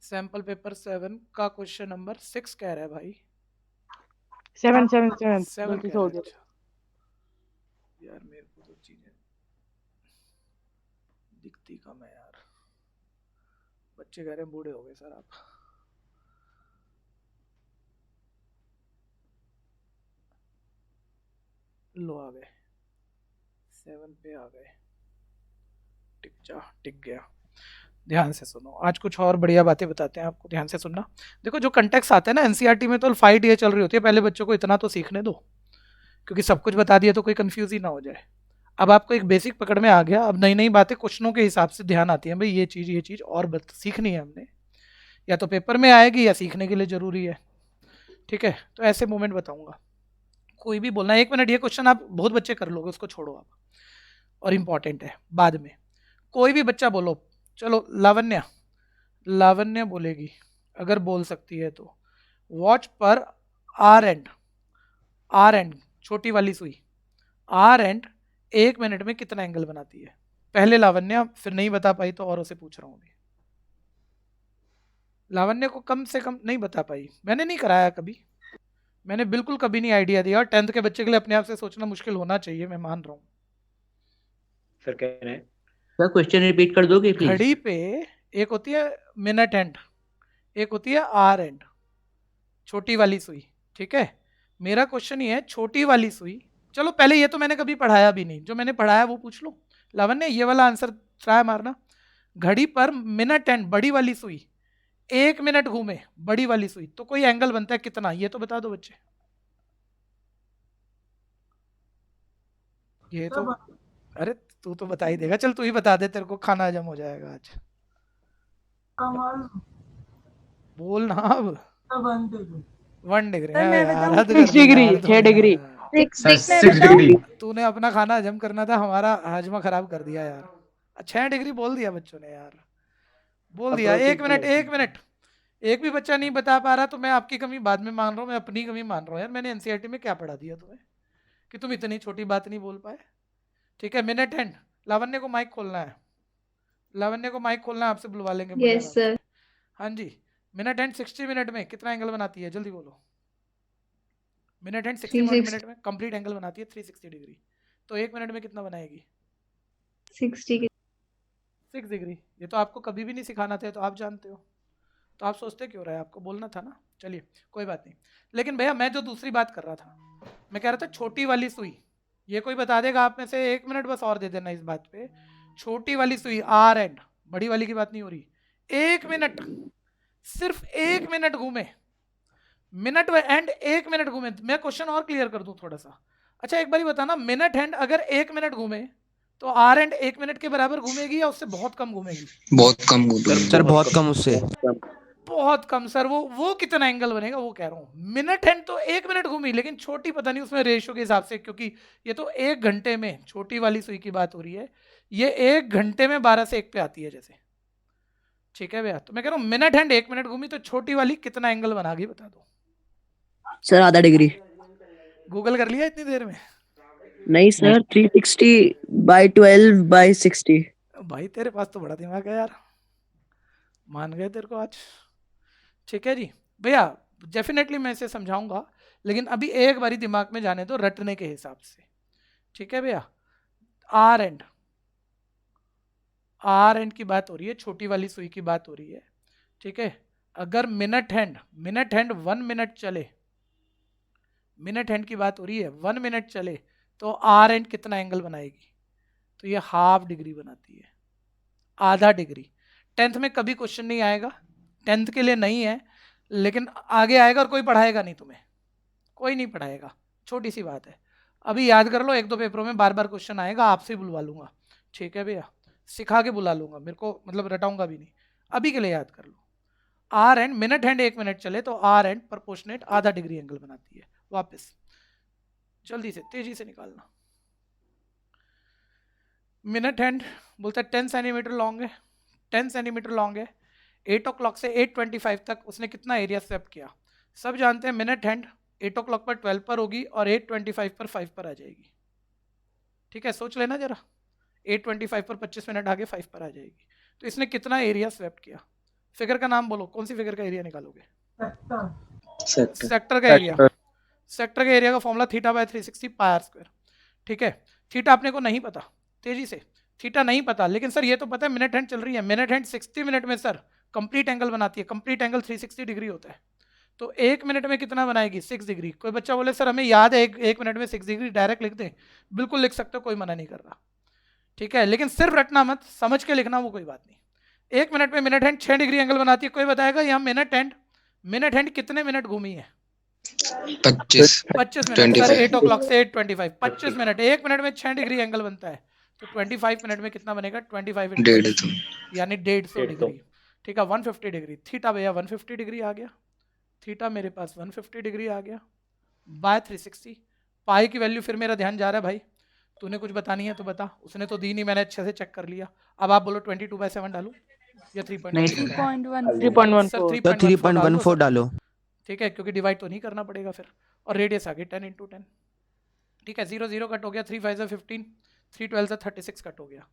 B: सैंपल पेपर 7 का क्वेश्चन नंबर 6 कह रहा है भाई।
J: 7
B: 7
J: गलती से हो गया।
B: यार मेरे को तो चीजें दिखती कम है यार। बच्चे कह रहे हैं बूढ़े हो गए सर आप। लो आ गए, 7 पे आ गए। टिक गया। ध्यान से सुनो, आज कुछ और बढ़िया बातें बताते हैं आपको, ध्यान से सुनना। देखो जो कंटेक्स्ट आता है ना एनसीईआरटी में, तो फाइट ये चल रही होती है, पहले बच्चों को इतना तो सीखने दो, क्योंकि सब कुछ बता दिया तो कोई कंफ्यूज ही ना हो जाए। अब आपको एक बेसिक पकड़ में आ गया, अब नई नई बातें क्वेश्चनों के हिसाब से ध्यान आती है, भाई ये चीज़ और सीखनी है हमने, या तो पेपर में आएगी या सीखने के लिए ज़रूरी है। ठीक है, तो ऐसे मोमेंट बताऊंगा, कोई भी बोलना। 1 मिनट, ये क्वेश्चन आप बहुत बच्चे कर लोगे, उसको छोड़ो आप, और इम्पॉर्टेंट है बाद में। कोई भी बच्चा बोलो, चलो लावण्य बोलेगी, अगर बोल सकती है तो। वॉच पर आर एंड छोटी वाली सुई, आर एंड 1 मिनट में कितना एंगल बनाती है? पहले लावण्य, फिर नहीं बता पाई तो औरों से पूछ रहा हूँ अभी। लावण्य को कम से कम नहीं बता पाई, मैंने नहीं कराया कभी, मैंने बिल्कुल कभी नहीं आइडिया दिया। और 10th के बच्चे के लिए अपने आप से सोचना मुश्किल होना चाहिए, मैं मान रहा हूँ।
H: सर कह रहे हैं
A: सर क्वेश्चन रिपीट कर दोगे प्लीज?
B: घड़ी पे एक होती है मिनट एंड, एक होती है आर एंड, छोटी वाली सुई, ठीक है। मेरा क्वेश्चन ये है, छोटी वाली सुई, चलो पहले ये तो मैंने कभी पढ़ाया भी नहीं, जो मैंने पढ़ाया वो पूछ लो। लावण्य ये वाला आंसर ट्राई मारना। घड़ी पर मिनट एंड बड़ी वाली सुई 1 मिनट घूमे, बड़ी वाली सुई, तो कोई एंगल बनता है कितना, ये तो बता दो बच्चे। ये तो अरे तू तो बता ही देगा, चल तू ही बता दे, तेरे को खाना हजम हो जाएगा आज।
F: कमाल
B: बोल ना अब। 1 डिग्री
I: सर, मैं बताऊं?
B: हद
J: 6
B: कर दी
J: डिग्री,
B: यार
J: 6
B: तुमने
J: डिग्री।
B: यार।
I: 6 डिग्री।
B: तूने अपना खाना हजम करना था, हमारा हाजमा खराब कर दिया यार। 6 डिग्री बोल दिया बच्चों ने यार, बोल दिया। 1 मिनट, 1 मिनट, एक भी बच्चा नहीं बता पा रहा तो मैं आपकी कमी बाद में मान रहा हूँ, मैं अपनी कमी मान रहा हूँ यार। मैंने एनसीईआरटी में क्या पढ़ा दिया तुम्हें कि तुम इतनी छोटी बात नहीं बोल पाए? ठीक है, मिनट एंड। लावण्य को माइक खोलना है, लावण्य को माइक खोलना है, आपसे बुलवा लेंगे।
D: Yes sir.
B: हाँ जी, मिनट एंड 60 मिनट में कितना एंगल बनाती है, जल्दी बोलो। मिनट एंड 60 मिनट में कंप्लीट एंगल बनाती है 360 डिग्री, तो 1 मिनट में कितना बनाएगी? 6 डिग्री। ये तो आपको कभी भी नहीं सिखाना था, तो आप जानते हो, तो आप सोचते क्यों रहे? आपको बोलना था ना। चलिए कोई बात नहीं। लेकिन भैया मैं जो दूसरी बात कर रहा था, मैं कह रहा था छोटी वाली सुई, ये कोई बता देगा आप में से? 1 मिनट बस और दे देना इस बात पे। छोटी वाली सुई आर एंड, बड़ी वाली की बात नहीं हो रही। 1 मिनट, सिर्फ 1 मिनट घूमे, मिनट एंड 1 मिनट घूमे। मैं क्वेश्चन और क्लियर कर दूं थोड़ा सा। अच्छा एक बार बताना, मिनट एंड अगर 1 मिनट घूमे तो आर एंड 1 मिनट के बराबर घूमेगी या उससे बहुत कम घूमेगी?
C: बहुत कम घूमेगी।
K: सर बहुत कम उससे।
B: बहुत कम सर। वो कितना एंगल बनेगा वो कह रहा हूँ। मिनट हैंड तो 1 मिनट घूमी, लेकिन छोटी पता नहीं उसमें रेशियो के हिसाब से, क्योंकि ये तो 1 घंटे में, छोटी वाली सुई की बात हो रही है, ये 1 घंटे में 12 से 1 पे आती है जैसे। ठीक है भैया, तो मैं कह रहा हूँ मिनट हैंड 1 मिनट घूमी तो छोटी वाली कितना एंगल बनागी बता दो।
E: सर आधा डिग्री।
B: गूगल कर लिया इतनी देर में?
E: नहीं सर, 360/12/60।
B: भाई तेरे पास तो बड़ा दिमाग है यार, मान गए तेरे को आज। ठीक है जी भैया, डेफिनेटली मैं इसे समझाऊंगा, लेकिन अभी एक बारी दिमाग में जाने दो रटने के हिसाब से। ठीक है भैया, आर एंड की बात हो रही है, छोटी वाली सुई की बात हो रही है। ठीक है, अगर मिनट हैंड 1 मिनट चले, मिनट हैंड की बात हो रही है, 1 मिनट चले तो आर एंड कितना एंगल बनाएगी? तो ये ½ डिग्री बनाती है, आधा डिग्री। 10th में कभी क्वेश्चन नहीं आएगा, 10th के लिए नहीं है, लेकिन आगे आएगा और कोई पढ़ाएगा नहीं तुम्हें, कोई नहीं पढ़ाएगा, छोटी सी बात है। अभी याद कर लो, 1-2 पेपरों में बार बार क्वेश्चन आएगा, आपसे बुलवा लूंगा। ठीक है भैया, सिखा के बुला लूंगा, मेरे को मतलब रटाऊंगा भी नहीं। अभी के लिए याद कर लो, hour and minute hand 1 minute चले तो आर एंड प्रपोर्शनेट आधा डिग्री एंगल बनाती है। वापस जल्दी से तेजी से निकालना। मिनट हैंड बोलता है 10 सेंटीमीटर लॉन्ग है, 10 सेंटीमीटर लॉन्ग है। 8 o'clock से 8:25 तक उसने कितना एरिया स्वेप किया? सब जानते हैं मिनट हैंड 8 o'clock पर 12 पर होगी और 8:25 पर 5 पर आ जाएगी। ठीक है, सोच लेना जरा, 8:25 पर 25 मिनट आगे 5 पर आ जाएगी। तो इसने कितना एरिया स्वेप किया? फिगर का नाम बोलो, कौन सी फिगर का एरिया निकालोगे? सेक्टर का एरिया। सेक्टर के एरिया का फॉर्मूला θ/360 πr²। ठीक है, थीटा अपने को नहीं पता, तेजी से, थीटा नहीं पता, लेकिन सर ये तो पता है मिनट हैंड चल रही है। मिनट हैंड 60 मिनट में सर कंप्लीट एंगल बनाती है, कंप्लीट एंगल 360 डिग्री होता है। तो 1 मिनट में कितना बनाएगी? 6 डिग्री। कोई बच्चा बोले सर हमें याद है 1 मिनट में 6 डिग्री, डायरेक्ट लिख दे, बिल्कुल लिख सकते हो, कोई मना नहीं कर रहा। ठीक है, लेकिन सिर्फ रटना मत, समझ के लिखना, वो कोई बात नहीं। 1 मिनट में मिनट हैंड 6 डिग्री एंगल बनाती है। कोई बताएगा यहाँ मिनट हैंड कितने मिनट घूमी है?
C: 25
B: मिनट। सर 8 o'clock से 8:25, 25 मिनट। 1 मिनट में 6 डिग्री एंगल बनता है, तो 25 मिनट में कितना बनेगा? 25 यानी 150 डिग्री। ठीक है, 150 डिग्री। थीटा भैया 150 डिग्री आ गया, थीटा मेरे पास 150 डिग्री आ गया बाय 360। पाई की वैल्यू फिर मेरा ध्यान जा रहा है भाई, तूने कुछ बतानी है तो बता, उसने तो दी नहीं, मैंने अच्छे से चेक कर लिया। अब आप बोलो 22/7 डालू या 3.14?
K: 3.14 डालो।
B: ठीक है, क्योंकि डिवाइड तो नहीं करना पड़ेगा फिर। और रेडियस आ गई 10 × 10। ठीक है, 0 0 कट हो गया, 3 5 15, 3 12 से 36 कट हो गया।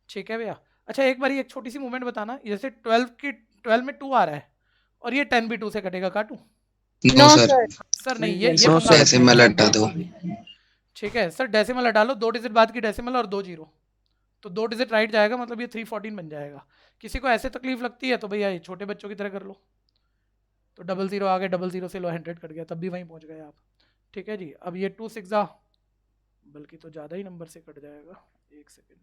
B: ठीक है भैया। अच्छा एक बार एक छोटी सी मूवमेंट बताना, जैसे 12 में 2 आ रहा है और ये 10 भी 2 से कटेगा, काटूं?
C: नो सर,
B: सर नहीं, ये
K: No,
B: पंगा मत
C: डेसिमल
B: लेना,
C: हटा दो।
B: बिल्कुल भी। ठीक है सर, डेसिमल हटा लो, 2 डिजिट बाद की डेसिमल और 2 जीरो, तो 2 डिजिट राइट जाएगा, मतलब ये 314 बन जाएगा। किसी को ऐसे तकलीफ लगती है तो भैया ये छोटे बच्चों की तरह कर लो, तो 00 आ गया, 00 से लो 100 कट गया, तब भी वहीं पहुंच गए आप। ठीक है जी। अब ये 2 6 बल्कि तो ज़्यादा ही नंबर से कट जाएगा, एक सेकेंड,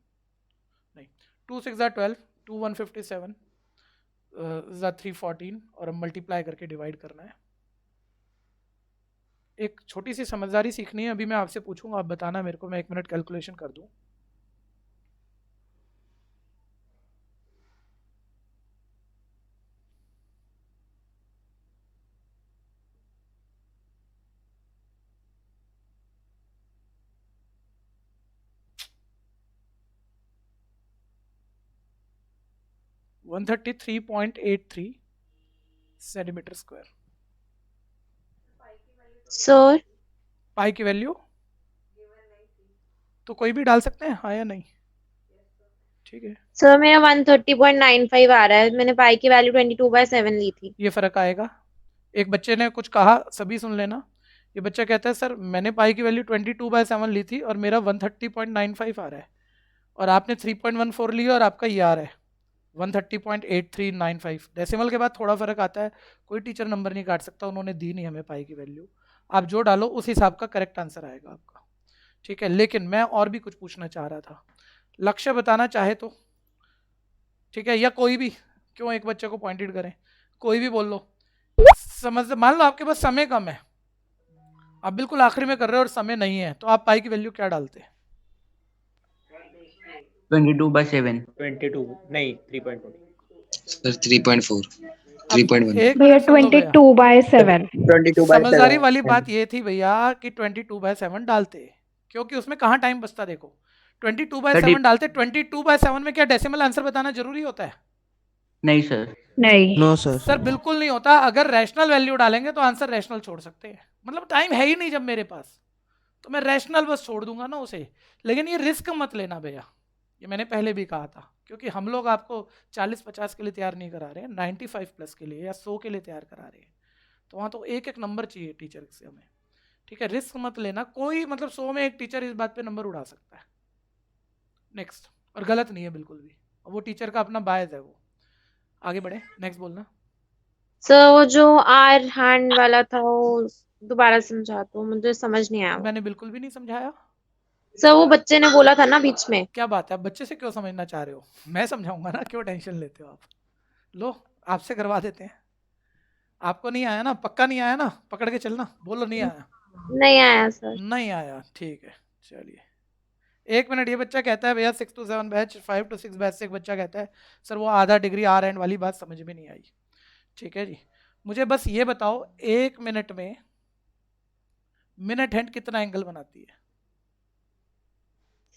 B: नहीं 2 6 12, 2 157 314, और अब मल्टीप्लाई करके डिवाइड करना है। एक छोटी सी समझदारी सीखनी है, अभी मैं आपसे पूछूंगा, आप बताना मेरे को, मैं 1 मिनट कैलकुलेशन कर दूं। One 133.83 centimetre square.
D: सर
B: पाई की वैल्यू तो कोई भी डाल सकते हैं, हाँ या नहीं? ठीक है,
D: सर मेरा 130.95 आ रहा है, मैंने पाई की वैल्यू 22/7 ली थी।
B: ये फर्क आएगा। एक बच्चे ने कुछ कहा, सभी सुन लेना। ये बच्चा कहता है सर मैंने पाई की वैल्यू 22/7 ली थी और मेरा 130.95 आ रहा है, और आपने 3.14 लिया और आपका ये आ रहा है 130.8395। डेसिमल के बाद थोड़ा फर्क आता है, कोई टीचर नंबर नहीं काट सकता, उन्होंने दी नहीं हमें पाई की वैल्यू, आप जो डालो उस हिसाब का करेक्ट आंसर आएगा आपका। ठीक है, लेकिन मैं और भी कुछ पूछना चाह रहा था, लक्ष्य बताना चाहे तो, ठीक है, या कोई भी, क्यों एक बच्चे को पॉइंटेड करें, कोई भी बोल लो। समझ, मान लो आपके पास समय कम है, आप बिल्कुल आखिरी में कर रहे हो और समय नहीं है, तो आप पाई की वैल्यू क्या डालते हैं?
A: 22/7।
H: 22 नहीं 3.1।
C: सर 3.4,
B: अब
C: 3.1।
B: एक
G: भैया
B: मिनट सुन लो भैया।
G: 22/7।
K: 22/7
B: समझदारी वाली बात ये थी भैया कि 22/7 डालते, क्योंकि उसमें कहाँ टाइम बचता, देखो 22/7 डालते, 22/7 में क्या डेसिमल आंसर बताना जरूरी होता है?
A: नहीं सर।
G: नहीं
K: नो सर।
B: सर बिल्कुल नहीं होता, अगर रैशनल वैल्यू डालेंगे तो आंसर रैशनल छोड़ सकते हैं, मतलब टाइम है ही नहीं जब मेरे पास, तो मैं रैशनल बस छोड़ दूंगा ना उसे। लेकिन ये रिस्क मत लेना भैया, ये मैंने पहले भी कहा था, क्योंकि हम लोग आपको 40-50 के लिए तैयार नहीं करा रहे हैं, 95+ के लिए या 100 के लिए तैयार करा रहे हैं, तो वहाँ तो एक एक नंबर चाहिए टीचर से हमें। ठीक है, रिस्क मत लेना, कोई मतलब 100 में एक टीचर इस बात पे नंबर उड़ा सकता है। नेक्स्ट, और गलत नहीं है बिल्कुल भी, वो टीचर का अपना बायस है वो। आगे बढ़े, नेक्स्ट बोलना।
D: सर वो जो आर हैंड वाला था वो दोबारा समझा दो, मुझे समझ नहीं आया वो।
B: मैंने बिल्कुल भी नहीं समझाया
D: सर वो बच्चे ने बोला था ना बीच में।
B: क्या बात है, आप बच्चे से क्यों समझना चाह रहे हो, मैं समझाऊंगा ना, क्यों टेंशन लेते हो आप? लो आपसे करवा देते हैं। आपको नहीं आया ना, पक्का नहीं आया ना, पकड़ के चलना, बोलो नहीं आया।
D: नहीं आया सर।
B: नहीं आया, ठीक है चलिए। 1 मिनट, ये बच्चा कहता है भैया 6 to 7 बैच, 5 to 6 बैच से एक बच्चा कहता है सर वो आधा डिग्री आर एंड वाली बात समझ में नहीं आई। ठीक है जी, मुझे बस ये बताओ 1 मिनट में मिनट हैंड कितना एंगल बनाती है?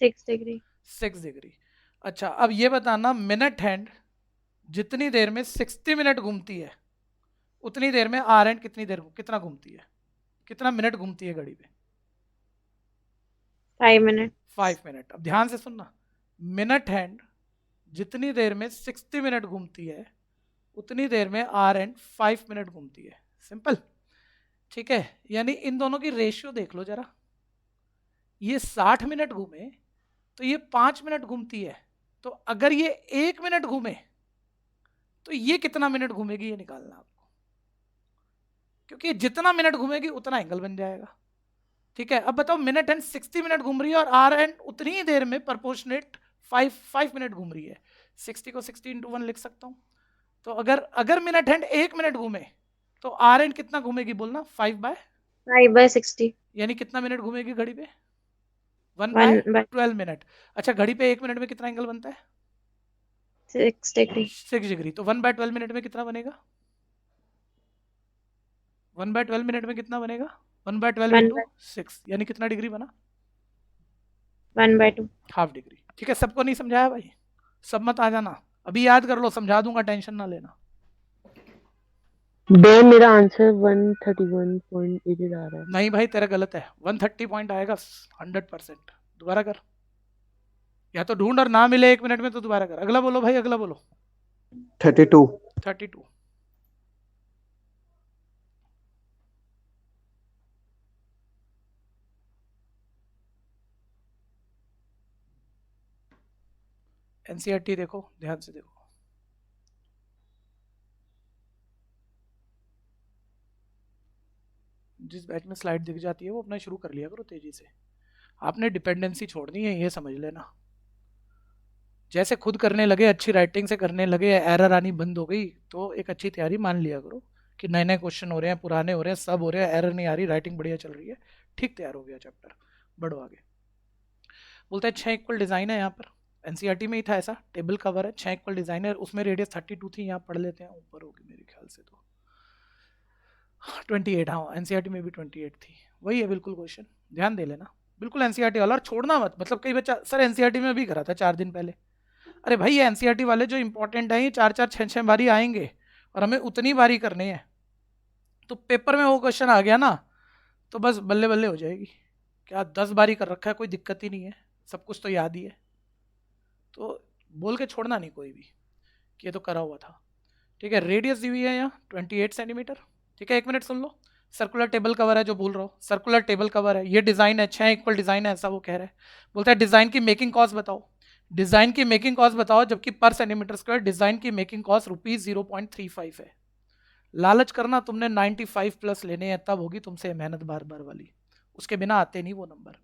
D: 6 डिग्री।
B: 6 डिग्री। अच्छा अब ये बताना, मिनट हैंड जितनी देर में 60 मिनट घूमती है उतनी देर में आर हैंड कितना घूमती है, कितना मिनट घूमती है घड़ी पे?
D: 5 मिनट।
B: 5 मिनट। अब ध्यान से सुनना, मिनट हैंड जितनी देर में 60 मिनट घूमती है उतनी देर में आर हैंड 5 मिनट घूमती है, सिंपल। ठीक है, यानी इन दोनों की रेशियो देख लो जरा, ये 60 मिनट घूमे तो ये 5 मिनट घूमती है, तो अगर ये 1 मिनट घूमे तो ये कितना मिनट घूमेगी, ये निकालना आपको, क्योंकि जितना मिनट घूमेगी उतना एंगल बन जाएगा। ठीक है, अब बताओ मिनट हैंड 60 मिनट घूम रही है और आर हैंड उतनी ही देर में प्रपोर्शनेट 5 मिनट घूम रही है, 60 को 60 × 1 लिख सकता हूँ। तो अगर मिनट हैंड 1 मिनट घूमे तो आर हैंड कितना घूमेगी, बोलना?
D: 5/60।
B: यानी कितना मिनट घूमेगी घड़ी पे? 1/12 मिनट। अच्छा घड़ी पे 1 मिनट में कितना एंगल बनता है?
D: 6 डिग्री।
B: 6 डिग्री। तो 1/12 मिनट में कितना बनेगा? 1/12 मिनट में कितना बनेगा? 1/12 × 6 यानी कितना डिग्री बना?
D: 1/2।
B: Half degree. ठीक है, सबको नहीं समझाया भाई? सब मत आ जाना, अभी याद कर लो, समझा दूंगा, टेंशन ना लेना।
J: बे मेरा आंसर 131.8 आ रहा है।
B: नहीं भाई तेरा गलत है, 130 पॉइंट आएगा 100%। दोबारा कर, या तो ढूंढ और ना मिले 1 मिनट में तो दोबारा कर। अगला बोलो भाई, अगला बोलो।
K: 32
B: 32। एनसीईआरटी देखो, ध्यान से देखो। जिस बैच में स्लाइड दिख जाती है वो अपना शुरू कर लिया करो तेजी से। आपने डिपेंडेंसी छोड़नी है, ये समझ लेना। जैसे खुद करने लगे, अच्छी राइटिंग से करने लगे, एरर आनी बंद हो गई, तो एक अच्छी तैयारी मान लिया करो कि नए नए क्वेश्चन हो रहे हैं, पुराने हो रहे हैं, सब हो रहे हैं, एरर नहीं आ रही, राइटिंग बढ़िया चल रही है, ठीक तैयार हो गया चैप्टर, बढ़ो आगे। बोलता है 6 इक्वल डिजाइन है। यहाँ पर एनसीईआरटी में ही था ऐसा, टेबल कवर है, 6 इक्वल डिजाइन है, उसमें रेडियस 32 थी, यहाँ पढ़ लेते हैं, ऊपर होगी मेरे ख्याल से तो 28। हाँ एनसीईआरटी में भी 28 थी, वही है बिल्कुल क्वेश्चन, ध्यान दे लेना बिल्कुल एनसीईआरटी वाला, और छोड़ना मत। मतलब कई बच्चा सर एनसीईआरटी में भी करा था 4 दिन पहले। अरे भाई ये एनसीईआरटी वाले जो इंपॉर्टेंट है, ये 4-4 6-6 बारी आएंगे और हमें उतनी बारी करनी है, तो पेपर में वो क्वेश्चन आ गया ना तो बस बल्ले बल्ले हो जाएगी। क्या 10 बारी कर रखा है, कोई दिक्कत ही नहीं है, सब कुछ तो याद ही है, तो बोल के छोड़ना नहीं कोई भी कि ये तो करा हुआ था। ठीक है, रेडियस दी हुई है यहाँ 28 सेंटीमीटर। ठीक है, 1 मिनट सुन लो। सर्कुलर टेबल कवर है, जो भूल रहा हो, सर्कुलर टेबल कवर है, ये डिज़ाइन है, 6 इक्वल डिज़ाइन है, ऐसा वो कह रहा है। बोलता है डिज़ाइन की मेकिंग कॉस्ट बताओ, डिज़ाइन की मेकिंग कॉस्ट बताओ, जबकि पर सेंटीमीटर स्क्वायर डिज़ाइन की मेकिंग कॉस्ट ₹0.35 है। लालच करना, तुमने 95 प्लस लेने हैं, तब होगी तुमसे मेहनत बार बार वाली, उसके बिना आते नहीं वो number.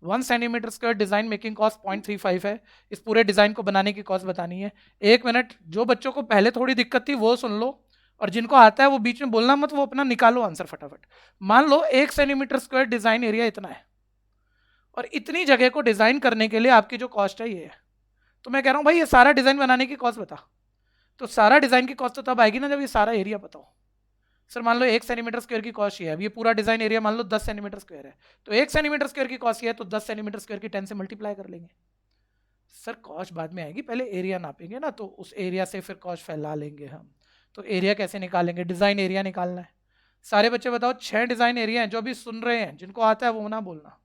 B: 1 centimetre square design making cost 0.35 है, इस पूरे डिज़ाइन को बनाने की कॉस्ट बतानी है। 1 मिनट, जो बच्चों को पहले थोड़ी दिक्कत थी वो सुन लो, और जिनको आता है वो बीच में बोलना मत, वो अपना निकालो आंसर फटाफट। मान लो 1 सेंटीमीटर स्क्वायर डिज़ाइन एरिया इतना है, और इतनी जगह को डिज़ाइन करने के लिए आपकी जो कॉस्ट है ये है, तो मैं कह रहा हूँ भाई ये सारा डिज़ाइन बनाने की कॉस्ट बता, तो सारा डिज़ाइन की कॉस्ट तो तब आएगी ना जब ये सारा एरिया बताओ। सर मान लो 1 सेंटीमीटर स्क्वायर की कॉस्ट ये है, अब ये पूरा डिज़ाइन एरिया मान लो 10 सेंटीमीटर स्क्वायर है, तो 1 सेंटीमीटर स्क्वायर की कॉस्ट ये है, तो 10 सेंटीमीटर स्क्वायर की 10 से मल्टीप्लाई कर लेंगे। सर कॉस्ट बाद में आएगी, पहले एरिया नापेंगे ना, तो उस एरिया से फिर कॉस्ट फैला लेंगे हम। तो एरिया कैसे निकालेंगे, डिज़ाइन एरिया निकालना है। सारे बच्चे बताओ 6 डिज़ाइन एरिया हैं, जो अभी सुन रहे हैं, जिनको आता है वो ना बोलना,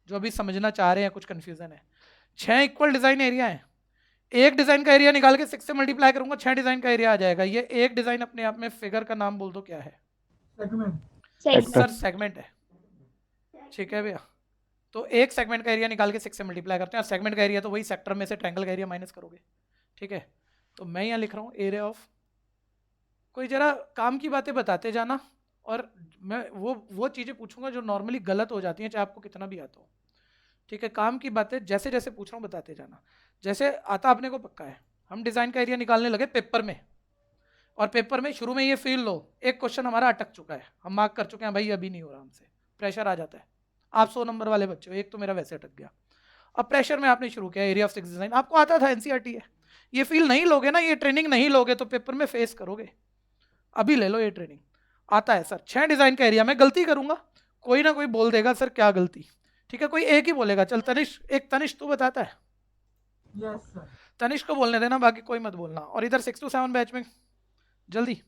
B: जो अभी समझना चाह रहे हैं, कुछ कन्फ्यूज़न है। 6 इक्वल डिज़ाइन एरिया है, एक डिज़ाइन का एरिया निकाल के 6 से मल्टीप्लाई करूंगा, 6 डिज़ाइन का एरिया आ जाएगा। ये एक डिज़ाइन अपने आप में फिगर का नाम बोल दो क्या है? सर सेगमेंट है। ठीक है भैया, तो एक सेगमेंट का एरिया निकाल के 6 से मल्टीप्लाई करते हैं, और सेगमेंट का एरिया तो वही सेक्टर में से ट्रायंगल का एरिया माइनस करोगे। ठीक है, तो मैं यहाँ लिख रहा हूँ एरिया ऑफ, कोई जरा काम की बातें बताते जाना, और मैं वो चीज़ें पूछूंगा जो नॉर्मली गलत हो जाती हैं, चाहे आपको कितना भी आता हो। ठीक है, काम की बातें जैसे जैसे पूछ रहा हूँ बताते जाना, जैसे आता अपने को पक्का है। हम डिज़ाइन का एरिया निकालने लगे पेपर में, और पेपर में शुरू में ये फील लो, एक क्वेश्चन हमारा अटक चुका है, हम मार्क कर चुके हैं, भाई अभी नहीं हो रहा हमसे, प्रेशर आ जाता है। आप 100 नंबर वाले बच्चे हो, एक तो मेरा वैसे अटक गया, अब प्रेशर में आपने शुरू किया एरिया ऑफ 6 डिज़ाइन, आपको आता था, एनसीईआरटी है। ये फील नहीं लोगे ना, ये ट्रेनिंग नहीं लोगे तो पेपर में फेस करोगे। अभी ले लो ये ट्रेनिंग। आता है सर 6 डिज़ाइन का एरिया, मैं गलती करूँगा, कोई ना कोई बोल देगा सर क्या गलती। ठीक है, कोई एक ही बोलेगा, चल तनिष्क, एक तनिष्क तू बताता है, तनिष्क को बोलने देना, बाकी कोई मत बोलना। और इधर 6 to 7 बैच में जल्दी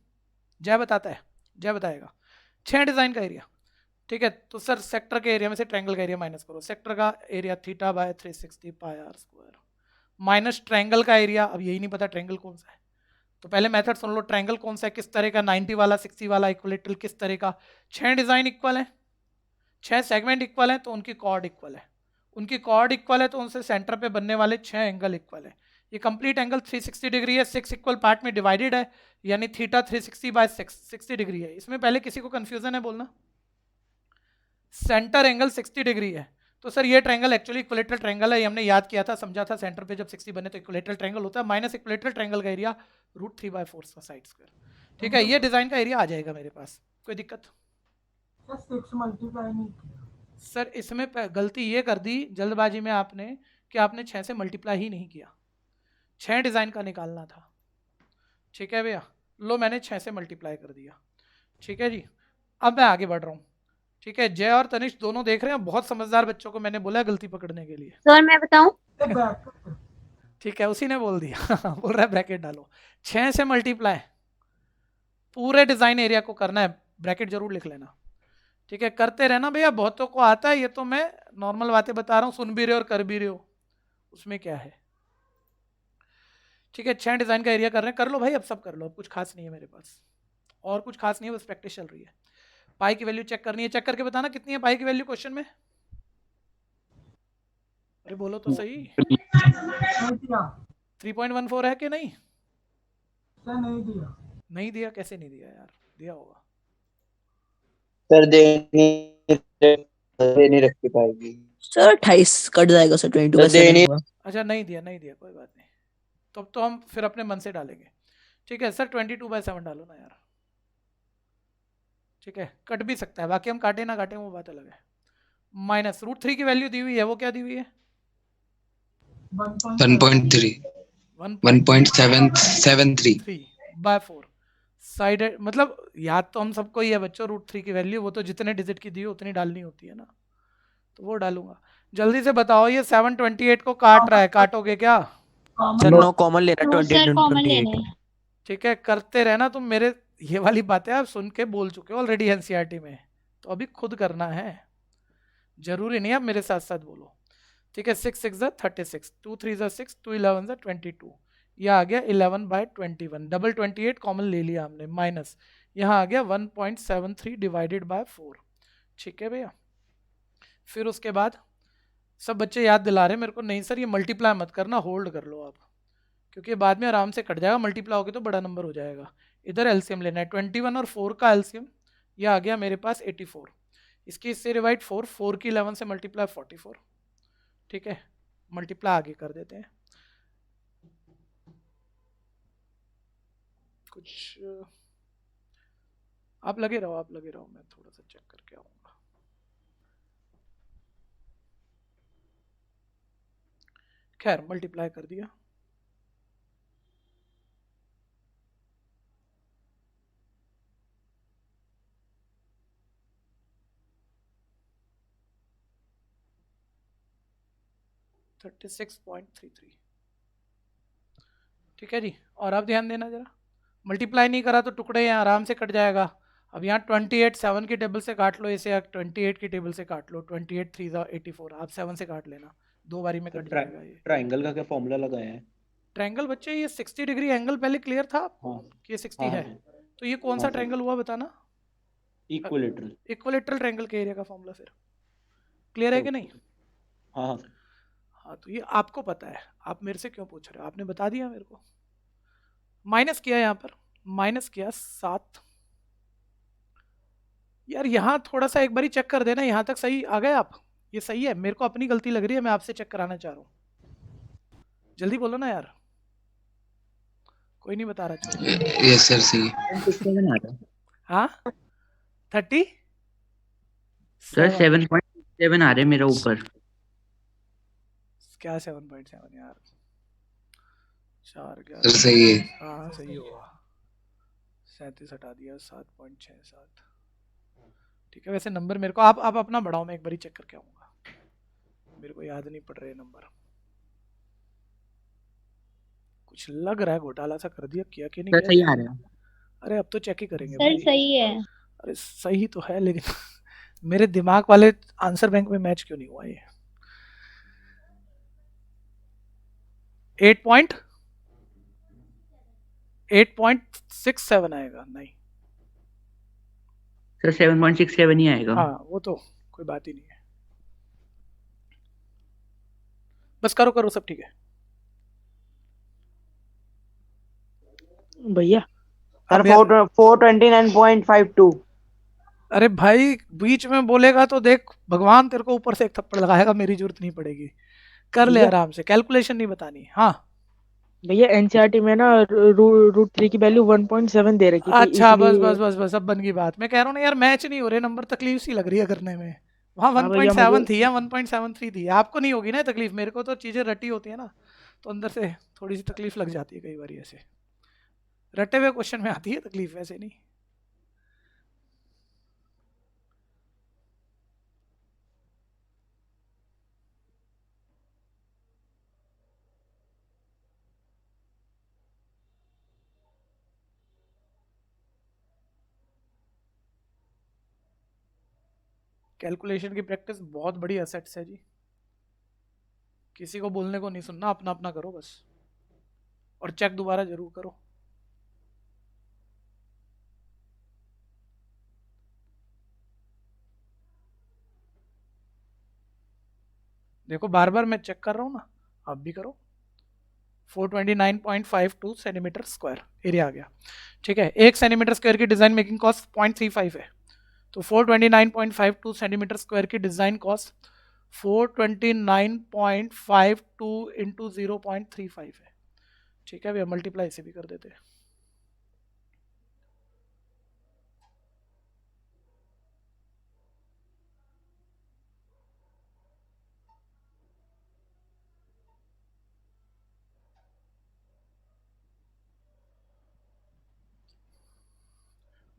B: जय बताता है, जय बताएगा 6 डिज़ाइन का एरिया। ठीक है, तो सर सेक्टर के एरिया में से ट्रायंगल का एरिया माइनस करो, सेक्टर का एरिया θ/360 πr² माइनस ट्रायंगल का एरिया, अब यही नहीं पता ट्रायंगल कौन सा है, तो पहले मेथड सुन लो, ट्रायंगल कौन सा है, किस तरह का, 90 वाला, 60 वाला, इक्विलेटरल किस तरह का। 6 डिज़ाइन इक्वल है, 6 सेगमेंट इक्वल है, तो उनकी कॉर्ड इक्वल है, उनकी कॉर्ड इक्वल है, तो उनसे सेंटर पे बनने वाले 6 एंगल इक्वल है। ये कंप्लीट एंगल 360 डिग्री है, 6 इक्वल पार्ट में डिवाइडेड है, यानी θ 360/6 60 डिग्री है। इसमें पहले किसी को कंफ्यूजन है बोलना, सेंटर एंगल 60 डिग्री है, तो सर ये ट्रायंगल एक्चुअली इक्विलेटरल ट्रायंगल है, ये हमने याद किया था, समझा था, सेंटर पे जब 60 बने तो इक्विलेटरल ट्रायंगल होता है, माइनस इक्विलेटरल ट्रायंगल का एरिया √3/4 का साइड स्क्वायर। ठीक है, ये डिज़ाइन का एरिया आ जाएगा मेरे पास, कोई दिक्कत? सर इसमें गलती ये कर दी जल्दबाजी में आपने कि आपने 6 से मल्टीप्लाई ही नहीं किया, 6 डिज़ाइन का निकालना था। ठीक है भैया, लो मैंने 6 से मल्टीप्लाई कर दिया। ठीक है जी, अब मैं आगे बढ़ रहा हूँ। ठीक है, जय और तनिष्क दोनों देख रहे हैं, बहुत समझदार बच्चों को मैंने बोला गलती पकड़ने के लिए।
D: सर मैं बताऊं?
B: ठीक है, उसी ने बोल दिया बोल रहा है ब्रैकेट डालो, 6 से मल्टीप्लाई, पूरे डिजाइन एरिया को करना है, ब्रैकेट जरूर लिख लेना, ठीक है। करते रहना भैया, बहुतों को आता है, ये तो मैं नॉर्मल बातें बता रहा हूँ, सुन भी रहे हो और कर भी रहे हो, उसमें क्या है, ठीक है। 6 डिजाइन का एरिया कर रहे हैं, कर लो भाई, अब सब कर लो, अब कुछ खास नहीं है मेरे पास, और कुछ खास नहीं है, बस प्रैक्टिस चल रही है। पाई की वैल्यू चेक करनी है, चेक करके बताना कितनी है पाई की वैल्यू क्वेश्चन में। अरे बोलो तो सही,
F: नहीं दिया
B: 3.14 है कि नहीं?
F: सर, नहीं दिया।
B: नहीं दिया, कैसे नहीं दिया यार, दिया होगा।
C: सर दे नहीं रख पाएगी
K: सर 28 कट जाएगा सर, 22/7 होगा।
B: अच्छा नहीं दिया, नहीं दिया, कोई बात नहीं, तो अब तो हम फिर अपने मन से डालेंगे, ठीक है। सर 22/7 डालो ना यार, ठीक है, कट भी सकता है, बाकी हम काटे ना काटे वो बात अलग है। माइनस √3 की वैल्यू दी हुई है, वो क्या दी हुई है?
C: 1.3
B: 1.773/4 साइड, मतलब याद तो हम सबको ही है बच्चों, √3 की वैल्यू, वो तो जितने डिजिट की दी हो उतनी डालनी होती है ना, तो वो डालूंगा। जल्दी से बताओ, ये 728 को काट रहा है, काटोगे क्या?
K: सर नो कॉमन लेना,
D: नो
K: 28
D: सर, कॉमन
K: 28।
D: लेना है।
B: ठीक है, करते रहना तुम, मेरे ये वाली बातें आप सुन के बोल चुके हो ऑलरेडी एनसीईआरटी में, तो अभी खुद करना है, जरूरी नहीं आप मेरे साथ साथ बोलो, ठीक है। 6 6 36, 2 3 6, 2 11 22, यह आ गया 11/21, डबल 28 कॉमन ले लिया हमने, माइनस यहाँ आ गया 1.73 डिवाइडेड बाय 4, ठीक है भैया। फिर उसके बाद सब बच्चे याद दिला रहे मेरे को, नहीं सर ये मल्टीप्लाई मत करना, होल्ड कर लो आप, क्योंकि बाद में आराम से कट जाएगा, मल्टीप्लाई होगे तो बड़ा नंबर हो जाएगा। इधर एलसीएम लेना है, 21 और 4 का एलसीएम, ये आ गया मेरे पास 84, इसकी इससे डिवाइड 4 की 11 से मल्टीप्लाई 44, ठीक है। मल्टीप्लाई आगे कर देते हैं, कुछ आप लगे रहो, आप लगे रहो, मैं थोड़ा सा चेक करके आऊँगा। खैर मल्टीप्लाई कर दिया, $36.33, ठीक है जी। और अब ध्यान देना जरा, मल्टीप्लाई नहीं करा तो टुकड़े यहाँ आराम से कट जाएगा। अब यहाँ 28 7 की टेबल से काट लो, इसे 28 की टेबल से काट लो, 28 3 84, आप 7 से काट लेना, 2 बारी में कट जाएगा ये।
H: ट्रायंगल का क्या फॉर्मूला लगाया है?
B: ट्रायंगल बच्चे ये 60 डिग्री एंगल पहले क्लियर था आपको कि ये 60 है, तो ये कौन सा ट्रायंगल हुआ बताना?
H: इक्विलेटरल।
B: इक्विलेटरल ट्रायंगल के एरिया का फॉर्मूला, फिर क्लियर है कि नहीं?
H: हाँ
B: हाँ, तो ये आपको पता है, आप मेरे से क्यों पूछ रहे हो, आपने बता दिया मेरे को। माइनस किया, यहाँ पर माइनस किया 7, यार यहाँ थोड़ा सा एक बारी चेक कर देना, यहाँ तक सही आ गए आप? ये सही है, मेरे को अपनी गलती लग रही है, मैं आपसे चेक कराना चाह रहा हूँ, जल्दी बोलो ना यार, कोई नहीं बता रहा।
C: यस सर सही।
B: हाँ 30
A: सर 7.7 आ रहे मेरा ऊपर।
B: क्या 7.7 यार, 4
C: सर सही है।
B: हाँ सही होगा, 37 हटा दिया, 7.67, ठीक है। वैसे नंबर मेरे को आप अपना बढ़ाओ, मैं एक बारी चेक करके आऊँगा, मेरे को याद नहीं पड़ रहे नंबर, कुछ लग रहा है घोटाला सा कर दिया, किया कि नहीं
A: सर
B: किया?
A: सही आ रहा है।
B: अरे अब तो चेक ही करेंगे
D: सर
B: भाई।
D: सही है।
B: अरे सही तो है, लेकिन मेरे दिमाग वाले आंसर बैंक में मैच क्यों नहीं हुआ ये? 8.67 आएगा, नहीं
A: सर 7.67 ही आएगा।
B: हाँ वो तो कोई बात ही नहीं है, बस करो करो सब ठीक है
J: भैया।
B: अब
J: सर
B: यार-
J: 429.52।
B: अरे भाई बीच में बोलेगा तो देख, भगवान तेरे को ऊपर से एक थप्पड़ लगाएगा, मेरी जरूरत नहीं पड़ेगी, कर ले
J: भैया।
B: आराम से, कैलकुलेशन नहीं बतानी। हाँ
J: भैया एनसीईआरटी में ना √3 की वैल्यू 1.7 दे रखी थी,
B: अच्छा, बस
J: इसलिए।
B: बस बस बस, अब बन गई बात। मैं कह रहा हूँ ना यार, मैच नहीं हो रहे नंबर, तकलीफ सी लग रही है करने में। वहाँ
J: हाँ भैया
B: 1.7
J: मुझे
B: थी या 1.73 थी, आपको नहीं होगी ना तकलीफ, मेरे को तो चीज़ें रटी होती है ना, तो अंदर से थोड़ी सी तकलीफ लग जाती है कई बार, ऐसे रटे हुए क्वेश्चन में आती है तकलीफ, वैसे नहीं। कैलकुलेशन की प्रैक्टिस बहुत बड़ी असेट्स है जी। किसी को बोलने को नहीं सुनना, अपना अपना करो बस, और चेक दोबारा जरूर करो। देखो बार बार मैं चेक कर रहा हूँ ना, आप भी करो। 429.52 सेंटीमीटर स्क्वायर एरिया आ गया। ठीक है, 1 सेंटीमीटर स्क्वायर की डिजाइन मेकिंग कॉस्ट 0.35 है, तो 429.52 सेंटीमीटर स्क्वायर की डिजाइन कॉस्ट 429.52 इंटू 0.35 है। ठीक है भैया, मल्टीप्लाई इसे भी कर देते हैं।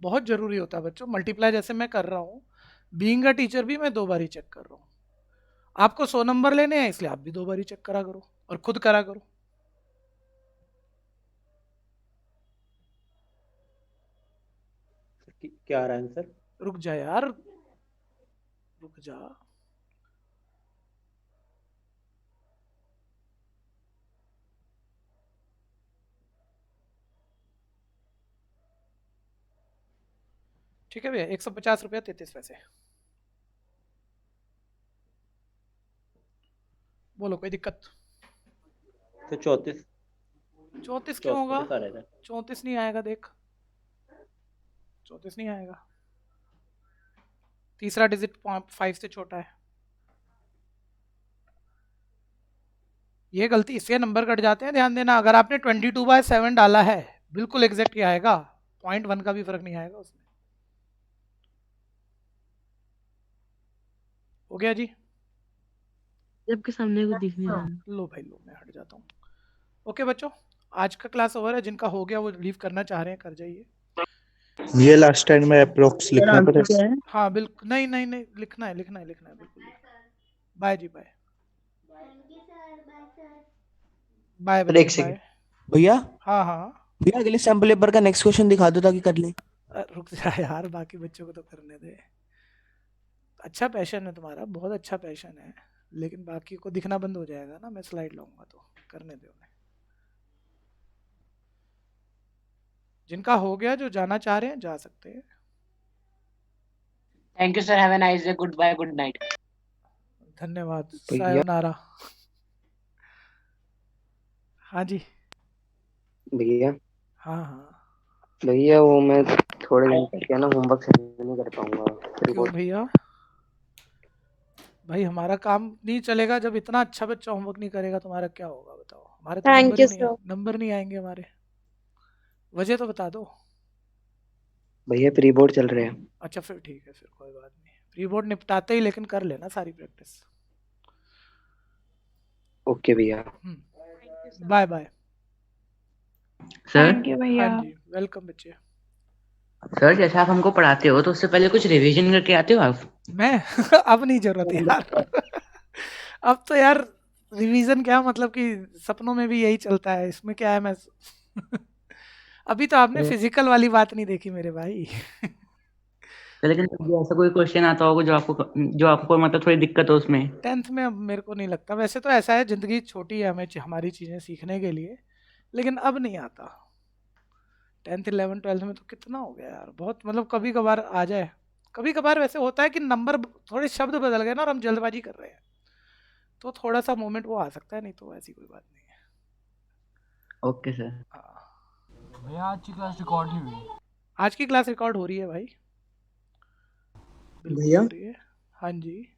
B: बहुत जरूरी होता है बच्चों मल्टीप्लाई, जैसे मैं कर रहा हूँ, बीइंग अ टीचर भी मैं 2 बार ही चेक कर रहा हूँ। आपको 100 नंबर लेने हैं, इसलिए आप भी 2 बार ही चेक करा करो और खुद करा करो।
H: क्या आ रहा है आंसर?
B: रुक जा यार, रुक जा। ठीक है भैया, 150 रुपया 33 पैसे। बोलो कोई दिक्कत?
H: तो 34
B: 34 क्यों होगा?
H: आ रहा है।
B: 34 नहीं आएगा, देख 34 नहीं आएगा। तीसरा डिजिट 5 से छोटा है। ये गलती इससे नंबर कट जाते हैं, ध्यान देना। अगर आपने 22/7 डाला है, बिल्कुल एग्जैक्ट ही आएगा, 0.1 का भी फर्क नहीं आएगा उसमें। हो गया जी?
J: सबके सामने को दिख नहीं रहा।
B: लो भाई लो, मैं हट जाता हूँ। ओके बच्चों, आज का क्लास ओवर है। जिनका हो गया वो लीव करना चाह रहे हैं कर जाइए।
C: ये लास्ट टाइम में अप्रोक्स लिखना पड़ेगा।
B: हाँ बिल्कुल, नहीं नहीं नहीं, लिखना है लिखना है लिखना है, बिल्कुल। बाय जी, बाय बाय
C: एक
B: बाय।
K: भैया
B: हाँ हाँ,
K: भैया अगले सैंपल पेपर का नेक्स्ट क्वेश्चन दिखा दो ताकि कर ले।
B: रुक जा यार, बाकी बच्चों को तो करने दे। अच्छा पैशन है तुम्हारा, बहुत अच्छा पैशन है, लेकिन बाकी को दिखना बंद हो जाएगा ना, मैं स्लाइड लाऊंगा तो करने दे उन्हें। जिनका हो गया, जो जाना चाह रहे हैं जा सकते हैं।
E: Thank you sir, have a nice day, good bye, good night.
B: धन्यवाद,
C: भैया।
B: सायोनारा। हाँ जी।
C: भैया
B: हाँ हाँ।
C: भैया वो मैं थोड़े दिन तक क्या ना होमवर्क नहीं कर पाऊंगा।
B: क्यों भैया? भाई हमारा काम नहीं चलेगा जब इतना अच्छा बच्चा होमवर्क नहीं करेगा, तुम्हारा क्या होगा बताओ? हमारे तो
D: Thank
B: नंबर
D: you,
B: ही नहीं,
D: sir.
B: नंबर नहीं आएंगे हमारे। वजह तो बता दो।
C: भैया प्री बोर्ड चल रहे हैं।
B: अच्छा फिर ठीक है, फिर कोई बात नहीं। प्री बोर्ड निपटाते ही लेकिन कर लेना सारी प्रैक्टिस।
C: ओके भैया।
B: Bye bye.
A: Sir
G: thank you भैया।
B: हाँ जी, वेलकम बच्चे।
A: सर जैसे आप हमको पढ़ाते हो तो उससे पहले कुछ रिवीजन करके आते हो आप?
B: मैं अब नहीं जरूरत यार। अब तो यार रिवीजन क्या, मतलब कि सपनों में भी यही चलता है, इसमें क्या है। मैं अभी तो आपने फिजिकल वाली बात नहीं देखी मेरे भाई।
A: तो लेकिन कभी ऐसा कोई क्वेश्चन आता होगा जो आपको मतलब थोड़ी दिक्कत हो उसमें?
B: 10th में अब मेरे को नहीं लगता। वैसे तो ऐसा है, जिंदगी छोटी है, हमें हमारी चीजें सीखने के लिए, लेकिन अब नहीं आता। 10th 11 12 में तो कितना हो गया यार, बहुत मतलब कभी कभार आ जाए। कभी कभार वैसे होता है कि नंबर थोड़े शब्द बदल गए ना और हम जल्दबाजी कर रहे हैं, तो थोड़ा सा मोमेंट वो आ सकता है, नहीं तो ऐसी कोई बात नहीं है।
A: Okay sir.
F: भैया आज की क्लास रिकॉर्ड नहीं हुई।
B: आज की क्लास रिकॉर्ड हो रही है भाई, बिल्कुल
C: भैया?
B: हो रही है। हाँ जी।